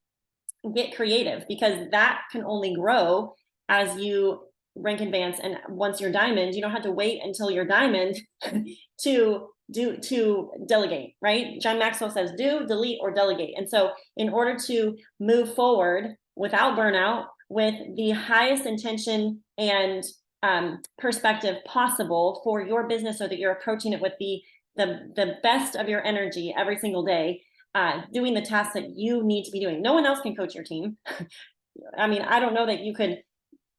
get creative, because that can only grow as you rank advance. And once you're diamond, you don't have to wait until you're diamond to delegate, right? John Maxwell says do, delete, or delegate. And so in order to move forward without burnout, with the highest intention and perspective possible for your business, so that you're approaching it with the best of your energy every single day, doing the tasks that you need to be doing. No one else can coach your team. I mean, I don't know that you could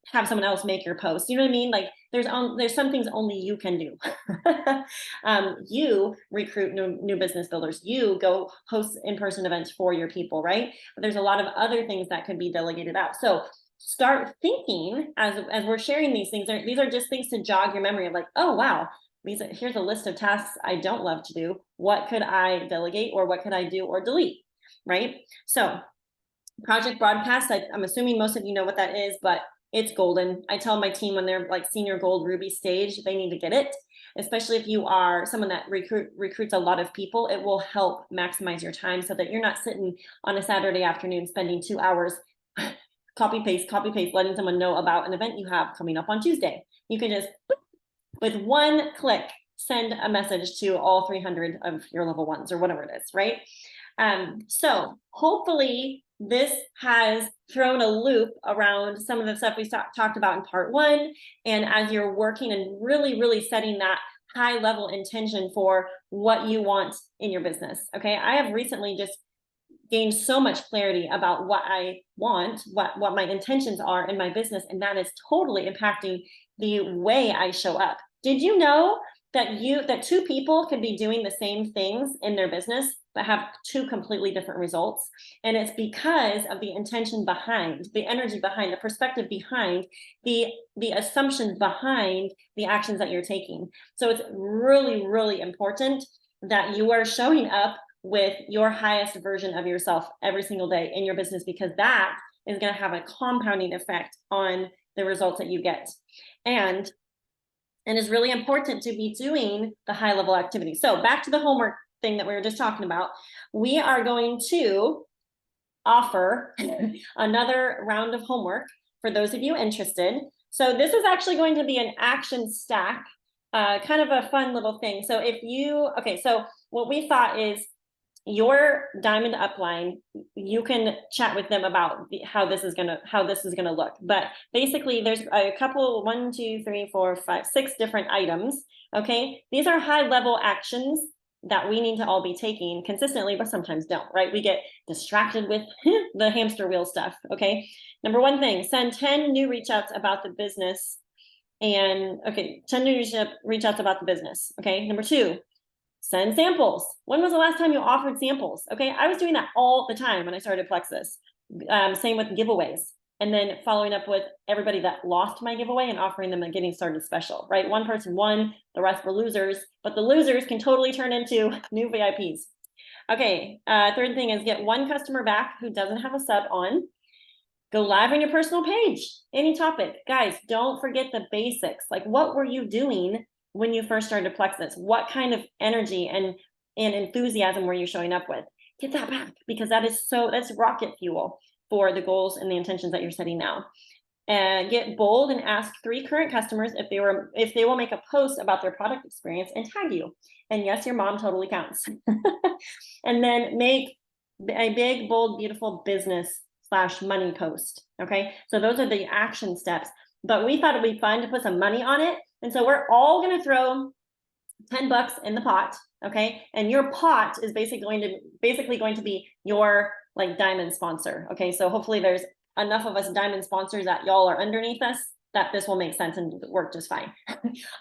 have someone else make your post. You know what I mean? Like there's some things only you can do. You recruit new business builders. You go host in-person events for your people, right? But there's a lot of other things that could be delegated out. So start thinking as we're sharing these things. These are just things to jog your memory of like, oh, wow, here's a list of tasks I don't love to do. What could I delegate, or what could I do or delete, right? So project broadcast, I'm assuming most of you know what that is, but it's golden. I tell my team when they're like senior gold ruby stage, they need to get it, especially if you are someone that recruits a lot of people. It will help maximize your time so that you're not sitting on a Saturday afternoon spending 2 hours copy paste, letting someone know about an event you have coming up on Tuesday. You can just, with one click, send a message to all 300 of your level ones or whatever it is, right? So hopefully this has thrown a loop around some of the stuff we talked about in part 1. And as you're working and really, really setting that high level intention for what you want in your business. Okay. I have recently just gained so much clarity about what I want, what my intentions are in my business. And that is totally impacting the way I show up. Did you know that two people could be doing the same things in their business, but have two completely different results? And it's because of the intention behind, the energy behind, the perspective behind, the assumptions behind the actions that you're taking. So it's really, really important that you are showing up with your highest version of yourself every single day in your business, because that is going to have a compounding effect on the results that you get. And it's really important to be doing the high level activity. So back to the homework thing that we were just talking about, we are going to offer another round of homework for those of you interested. So this is actually going to be an action stack, kind of a fun little thing. So so what we thought is, your diamond upline, you can chat with them about how this is gonna look. But basically, there's a couple, 1, 2, 3, 4, 5, 6 different items. Okay, these are high level actions that we need to all be taking consistently, but sometimes don't. Right? We get distracted with the hamster wheel stuff. Okay, number 1 thing: send 10 new reach outs about the business. 10 new reach outs about the business. Okay, number 2. Send samples. When was the last time you offered samples? Okay, I was doing that all the time when I started Plexus. Same with giveaways. And then following up with everybody that lost my giveaway and offering them a getting started special, right? One person won, the rest were losers, but the losers can totally turn into new VIPs. Okay, 3rd thing is get 1 customer back who doesn't have a sub on. Go live on your personal page, any topic. Guys, don't forget the basics. Like, what were you doing when you first started Plexus? What kind of energy and and enthusiasm were you showing up with? Get that back, because that's rocket fuel for the goals and the intentions that you're setting now. And get bold and ask 3 current customers if they will make a post about their product experience and tag you. And yes, your mom totally counts. And then make a big, bold, beautiful business/money post. Okay, so those are the action steps. But we thought it'd be fun to put some money on it, and so we're all going to throw $10 in the pot. Okay, and your pot is basically going to be your like diamond sponsor. Okay, so hopefully there's enough of us diamond sponsors that y'all are underneath us that this will make sense and work just fine.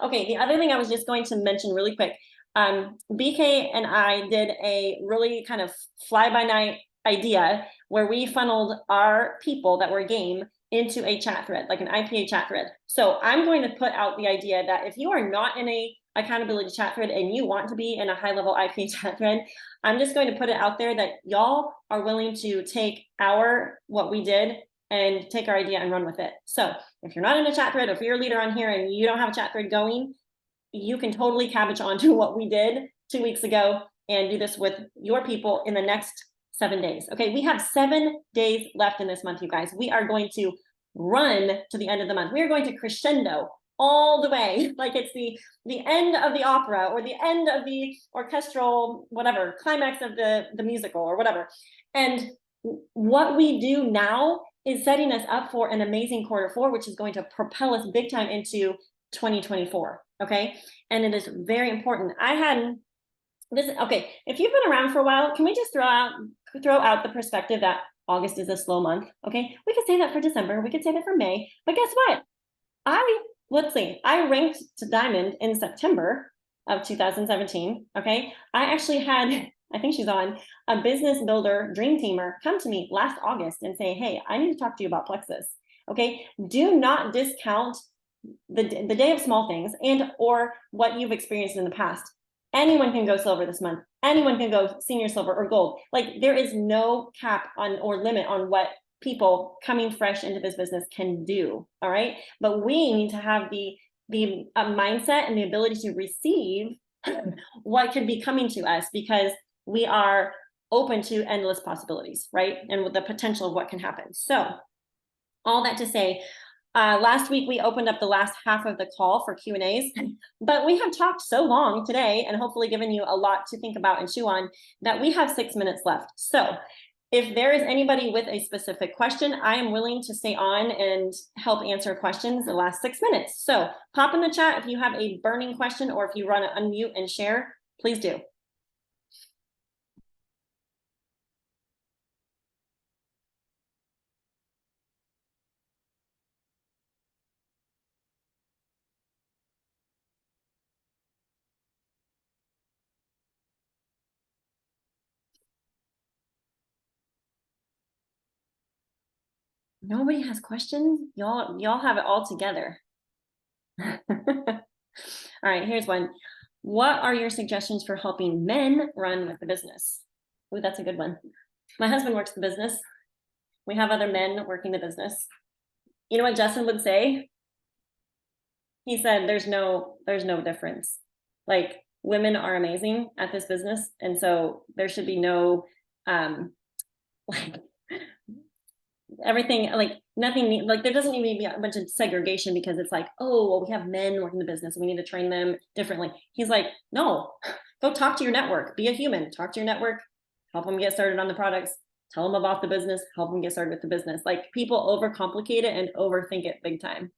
Okay, the other thing I was just going to mention really quick, BK and I did a really kind of fly-by-night idea where we funneled our people that were game into a chat thread, like an IPA chat thread. So I'm going to put out the idea that if you are not in a accountability chat thread and you want to be in a high-level IPA chat thread, I'm just going to put it out there that y'all are willing to take what we did and take our idea and run with it. So if you're not in a chat thread, or if you're a leader on here and you don't have a chat thread going, you can totally cabbage onto what we did 2 weeks ago and do this with your people in the next 7 days. Okay, we have 7 days left in this month, you guys. We are going to run to the end of the month. We are going to crescendo all the way, like it's the end of the opera or the end of the orchestral, whatever, climax of the musical or whatever. And what we do now is setting us up for an amazing Q4, which is going to propel us big time into 2024. Okay, and it is very important. Okay, if you've been around for a while, can we just throw out the perspective that August is a slow month? Okay, we could say that for December, we could say that for May, but guess what? I ranked to diamond in September of 2017. Okay, I actually had, I think she's on, a business builder dream teamer come to me last August and say, hey, I need to talk to you about Plexus. Okay, do not discount the day of small things and or what you've experienced in the past. Anyone can go silver this month. Anyone can go senior silver or gold. Like there is no cap on or limit on what people coming fresh into this business can do. All right, but we need to have the mindset and the ability to receive what could be coming to us, because we are open to endless possibilities, right? And with the potential of what can happen. So all that to say, last week we opened up the last half of the call for Q&As, but we have talked so long today and hopefully given you a lot to think about and chew on that we have 6 minutes left. So if there is anybody with a specific question, I am willing to stay on and help answer questions the last 6 minutes. So pop in the chat if you have a burning question, or if you want to unmute and share, please do. Nobody has questions? Y'all have it all together. All right, here's one. What are your suggestions for helping men run with the business? Oh, that's a good one. My husband works the business. We have other men working the business. You know what Justin would say? He said, there's no difference. Like, women are amazing at this business. And so there should be no, like, everything, like nothing, like there doesn't need to be a bunch of segregation because it's like, oh, well, we have men working the business and we need to train them differently. He's like, no, go talk to your network, be a human, talk to your network, help them get started on the products, tell them about the business, help them get started with the business. Like people overcomplicate it and overthink it big time.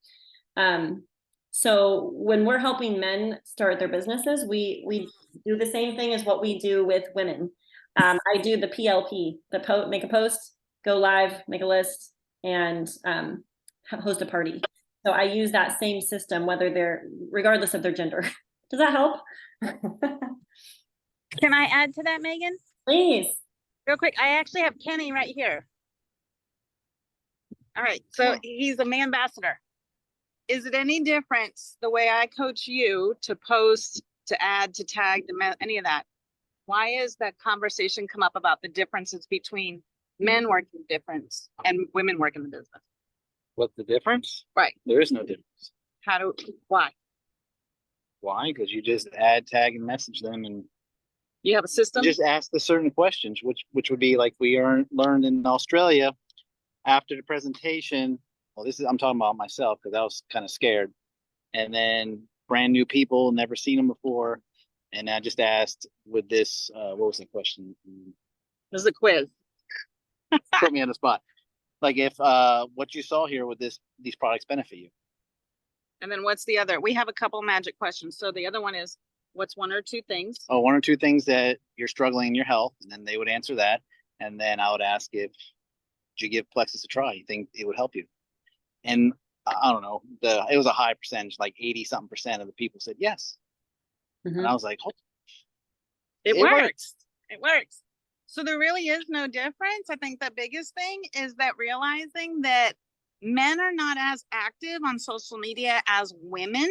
So when we're helping men start their businesses, we do the same thing as what we do with women. I do the PLP, make a post, go live, make a list, and host a party. So I use that same system, regardless of their gender. Does that help? Can I add to that, Megan? Please. Real quick, I actually have Kenny right here. All right, so he's a man ambassador. Is it any difference the way I coach you to post, to add, to tag, any of that? Why is that conversation come up about the differences between men working difference and women working the business? What's the difference? Right. There is no difference. Why? Why? Because you just add, tag, and message them, and You have a system? Just ask the certain questions, which would be like learned in Australia after the presentation. Well, I'm talking about myself because I was kind of scared. And then brand new people, never seen them before. And I just asked with this, what was the question? This is a quiz. Put me on the spot. Like if what you saw here, would these products benefit you? And then what's the other? We have a couple magic questions. So the other one is, what's one or two things? Oh, one or two things that you're struggling in your health, and then they would answer that. And then I would ask would you give Plexus a try? You think it would help you? And I don't know, it was a high percentage, like 80-something% of the people said yes. And I was like, oh, It works. It works. So there really is no difference. I think the biggest thing is that realizing that men are not as active on social media as women.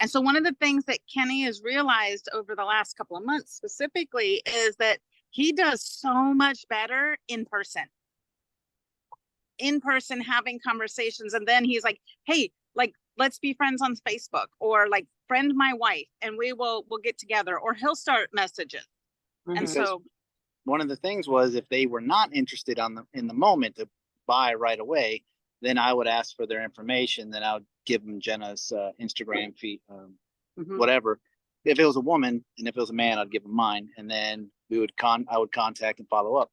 And so one of the things that Kenny has realized over the last couple of months specifically is that he does so much better in person having conversations. And then he's like, hey, like, let's be friends on Facebook, or like friend my wife and we'll get together, or he'll start messages. And so one of the things was, if they were not interested in the moment to buy right away, then I would ask for their information. Then I would give them Jenna's Instagram feed, whatever. If it was a woman, and if it was a man, I'd give them mine, and then I would contact and follow up.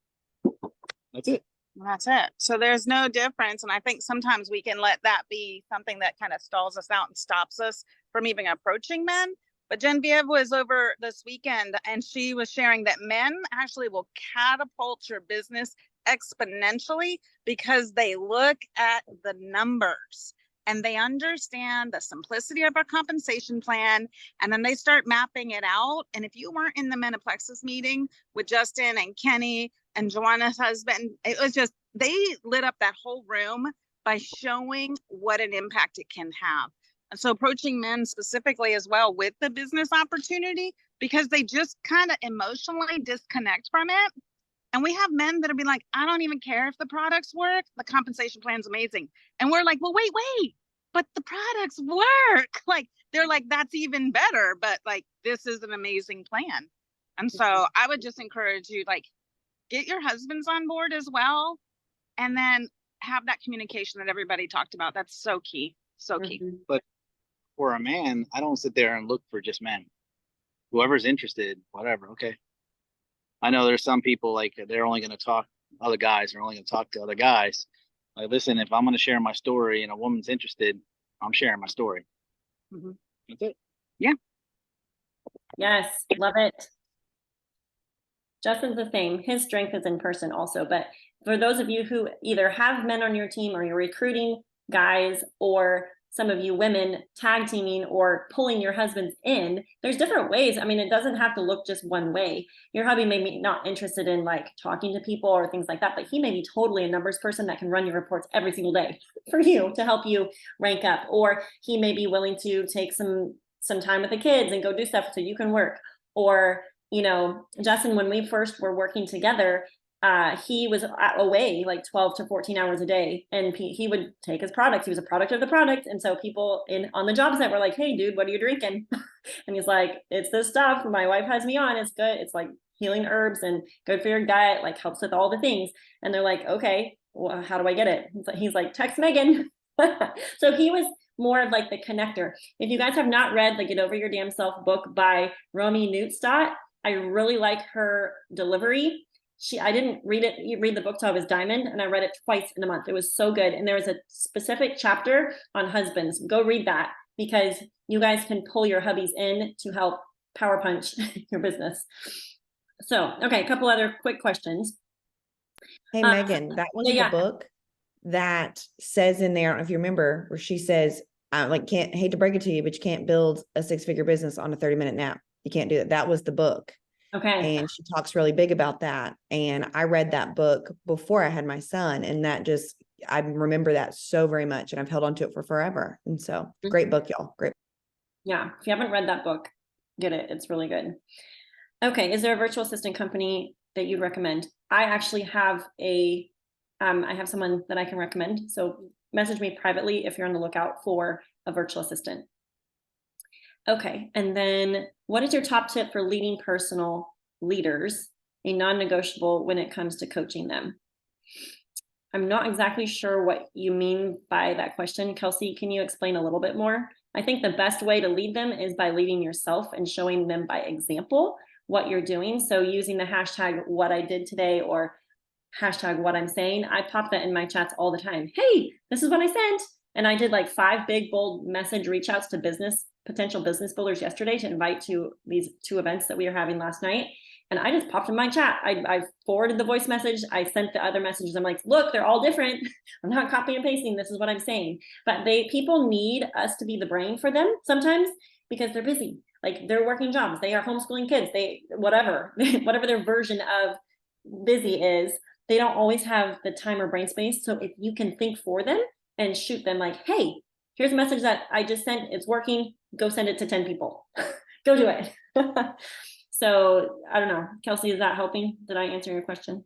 That's it. That's it. So there's no difference. And I think sometimes we can let that be something that kind of stalls us out and stops us from even approaching men. But Genevieve was over this weekend and she was sharing that men actually will catapult your business exponentially because they look at the numbers and they understand the simplicity of our compensation plan. And then they start mapping it out. And if you weren't in the Men of Plexus meeting with Justin and Kenny and Joanna's husband, it was just, they lit up that whole room by showing what an impact it can have. And so approaching men specifically as well with the business opportunity, because they just kind of emotionally disconnect from it. And we have men that will be like, I don't even care if the products work. The compensation plan's amazing. And we're like, well, wait, but the products work. Like, they're like, that's even better. But like, this is an amazing plan. And so I would just encourage you, like, get your husbands on board as well. And then have that communication that everybody talked about. That's so key. So key. But for a man, I don't sit there and look for just men. Whoever's interested, whatever. Okay. I know there's some people like they're only going to talk, other guys are only going to talk to other guys. Like, listen, if I'm going to share my story and a woman's interested, I'm sharing my story. That's it. Yeah. Yes, love it. Justin's the same. His strength is in person also. But for those of you who either have men on your team or you're recruiting guys, or some of you women tag teaming or pulling your husbands in, there's different ways. I mean, it doesn't have to look just one way. Your hubby may be not interested in like talking to people or things like that, but he may be totally a numbers person that can run your reports every single day for you to help you rank up. Or he may be willing to take some time with the kids and go do stuff so you can work. Or, you know, Justin, when we first were working together, he was away like 12 to 14 hours a day, and he would take his products. He was a product of the product. And so people on the job site were like, hey dude, what are you drinking? And he's like, it's this stuff my wife has me on. It's good. It's like healing herbs and good for your diet, like helps with all the things. And they're like, okay, well, how do I get it? He's like, text Megan. So he was more of like the connector. If you guys have not read the Get Over Your Damn Self book by Romy Neustadt, I really like her delivery. I didn't read it. You read the book till I was diamond, and I read it twice in a month. It was so good. And there was a specific chapter on husbands. Go read that, because you guys can pull your hubbies in to help power punch your business. So, okay, a couple other quick questions. Hey, Megan, that was the book that says in there, I don't know if you remember, where she says, hate to break it to you, but you can't build a 6-figure business on a 30-minute nap. You can't do that. That was the book. Okay. And she talks really big about that. And I read that book before I had my son, and I remember that so very much, and I've held on to it for forever. And so great book, y'all. Great. Yeah. If you haven't read that book, get it. It's really good. Okay. Is there a virtual assistant company that you recommend? I actually have I have someone that I can recommend. So message me privately if you're on the lookout for a virtual assistant. Okay. And then what is your top tip for leading personal leaders, a non-negotiable when it comes to coaching them. I'm not exactly sure what you mean by that question. Kelsey, can you explain a little bit more? I think the best way to lead them is by leading yourself and showing them by example what you're doing. So using the hashtag what I did today or hashtag what I'm saying, I pop that in my chats all the time. Hey, this is what I sent. And I did like 5 big, bold message reach outs to potential business builders yesterday to invite to these 2 events that we were having last night. And I just popped in my chat. I forwarded the voice message. I sent the other messages. I'm like, look, they're all different. I'm not copying and pasting. This is what I'm saying. But people need us to be the brain for them sometimes because they're busy. Like they're working jobs. They are homeschooling kids. Whatever their version of busy is, they don't always have the time or brain space. So if you can think for them and shoot them like, hey, here's a message that I just sent. It's working. Go send it to 10 people. Go do it. So I don't know, Kelsey, is that helping? Did I answer your question?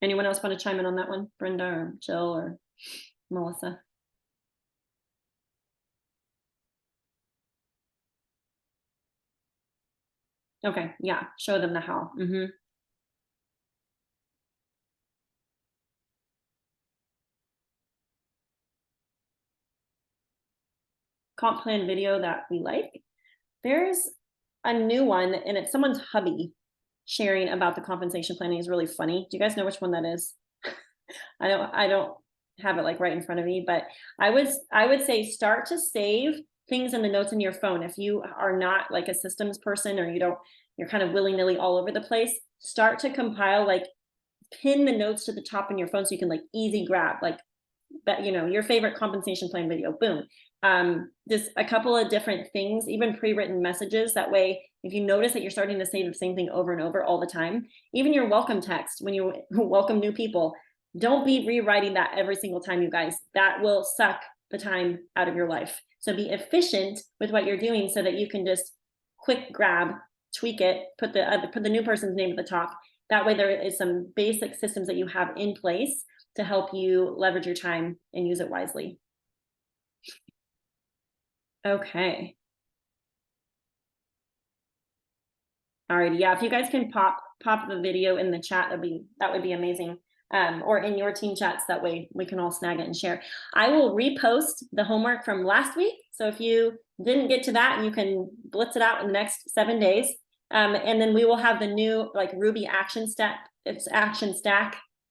Anyone else want to chime in on that one? Brenda or Jill or Melissa? Okay, yeah, show them the how. Comp plan video that we like. There's a new one and it's someone's hubby sharing about the compensation planning. Is really funny. Do you guys know which one that is? I don't have it like right in front of me, but I would say start to save things in the notes in your phone. If you are not like a systems person or you're kind of willy-nilly all over the place, start to compile, like pin the notes to the top in your phone so you can like easy grab, like that, your favorite compensation plan video, boom. Just a couple of different things, even pre-written messages. That way, if you notice that you're starting to say the same thing over and over all the time, even your welcome text, when you welcome new people, don't be rewriting that every single time, you guys. That will suck the time out of your life. So be efficient with what you're doing so that you can just quick grab, tweak it, put the new person's name at the top. That way there is some basic systems that you have in place to help you leverage your time and use it wisely. Okay. All right. Yeah, if you guys can pop the video in the chat, that would be amazing. Or in your team chats, that way we can all snag it and share. I will repost the homework from last week. So if you didn't get to that, you can blitz it out in the next 7 days. And then we will have the new like Ruby action stack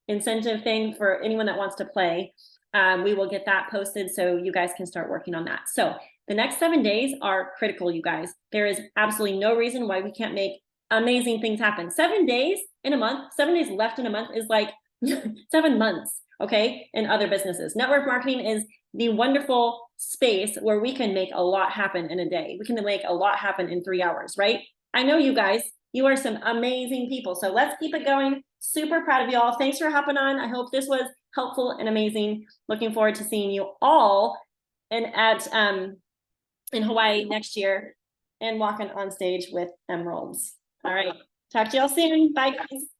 incentive thing for anyone that wants to play. We will get that posted so you guys can start working on that. So the next 7 days are critical, you guys. There is absolutely no reason why we can't make amazing things happen. 7 days in a month, 7 days left in a month is like 7 months, okay, in other businesses. Network marketing is the wonderful space where we can make a lot happen in a day. We can make a lot happen in 3 hours, right? I know you guys, you are some amazing people. So let's keep it going. Super proud of y'all. Thanks for hopping on. I hope this was helpful and amazing. Looking forward to seeing you all in Hawaii next year and walking on stage with emeralds. All right. Talk to y'all soon. Bye, guys.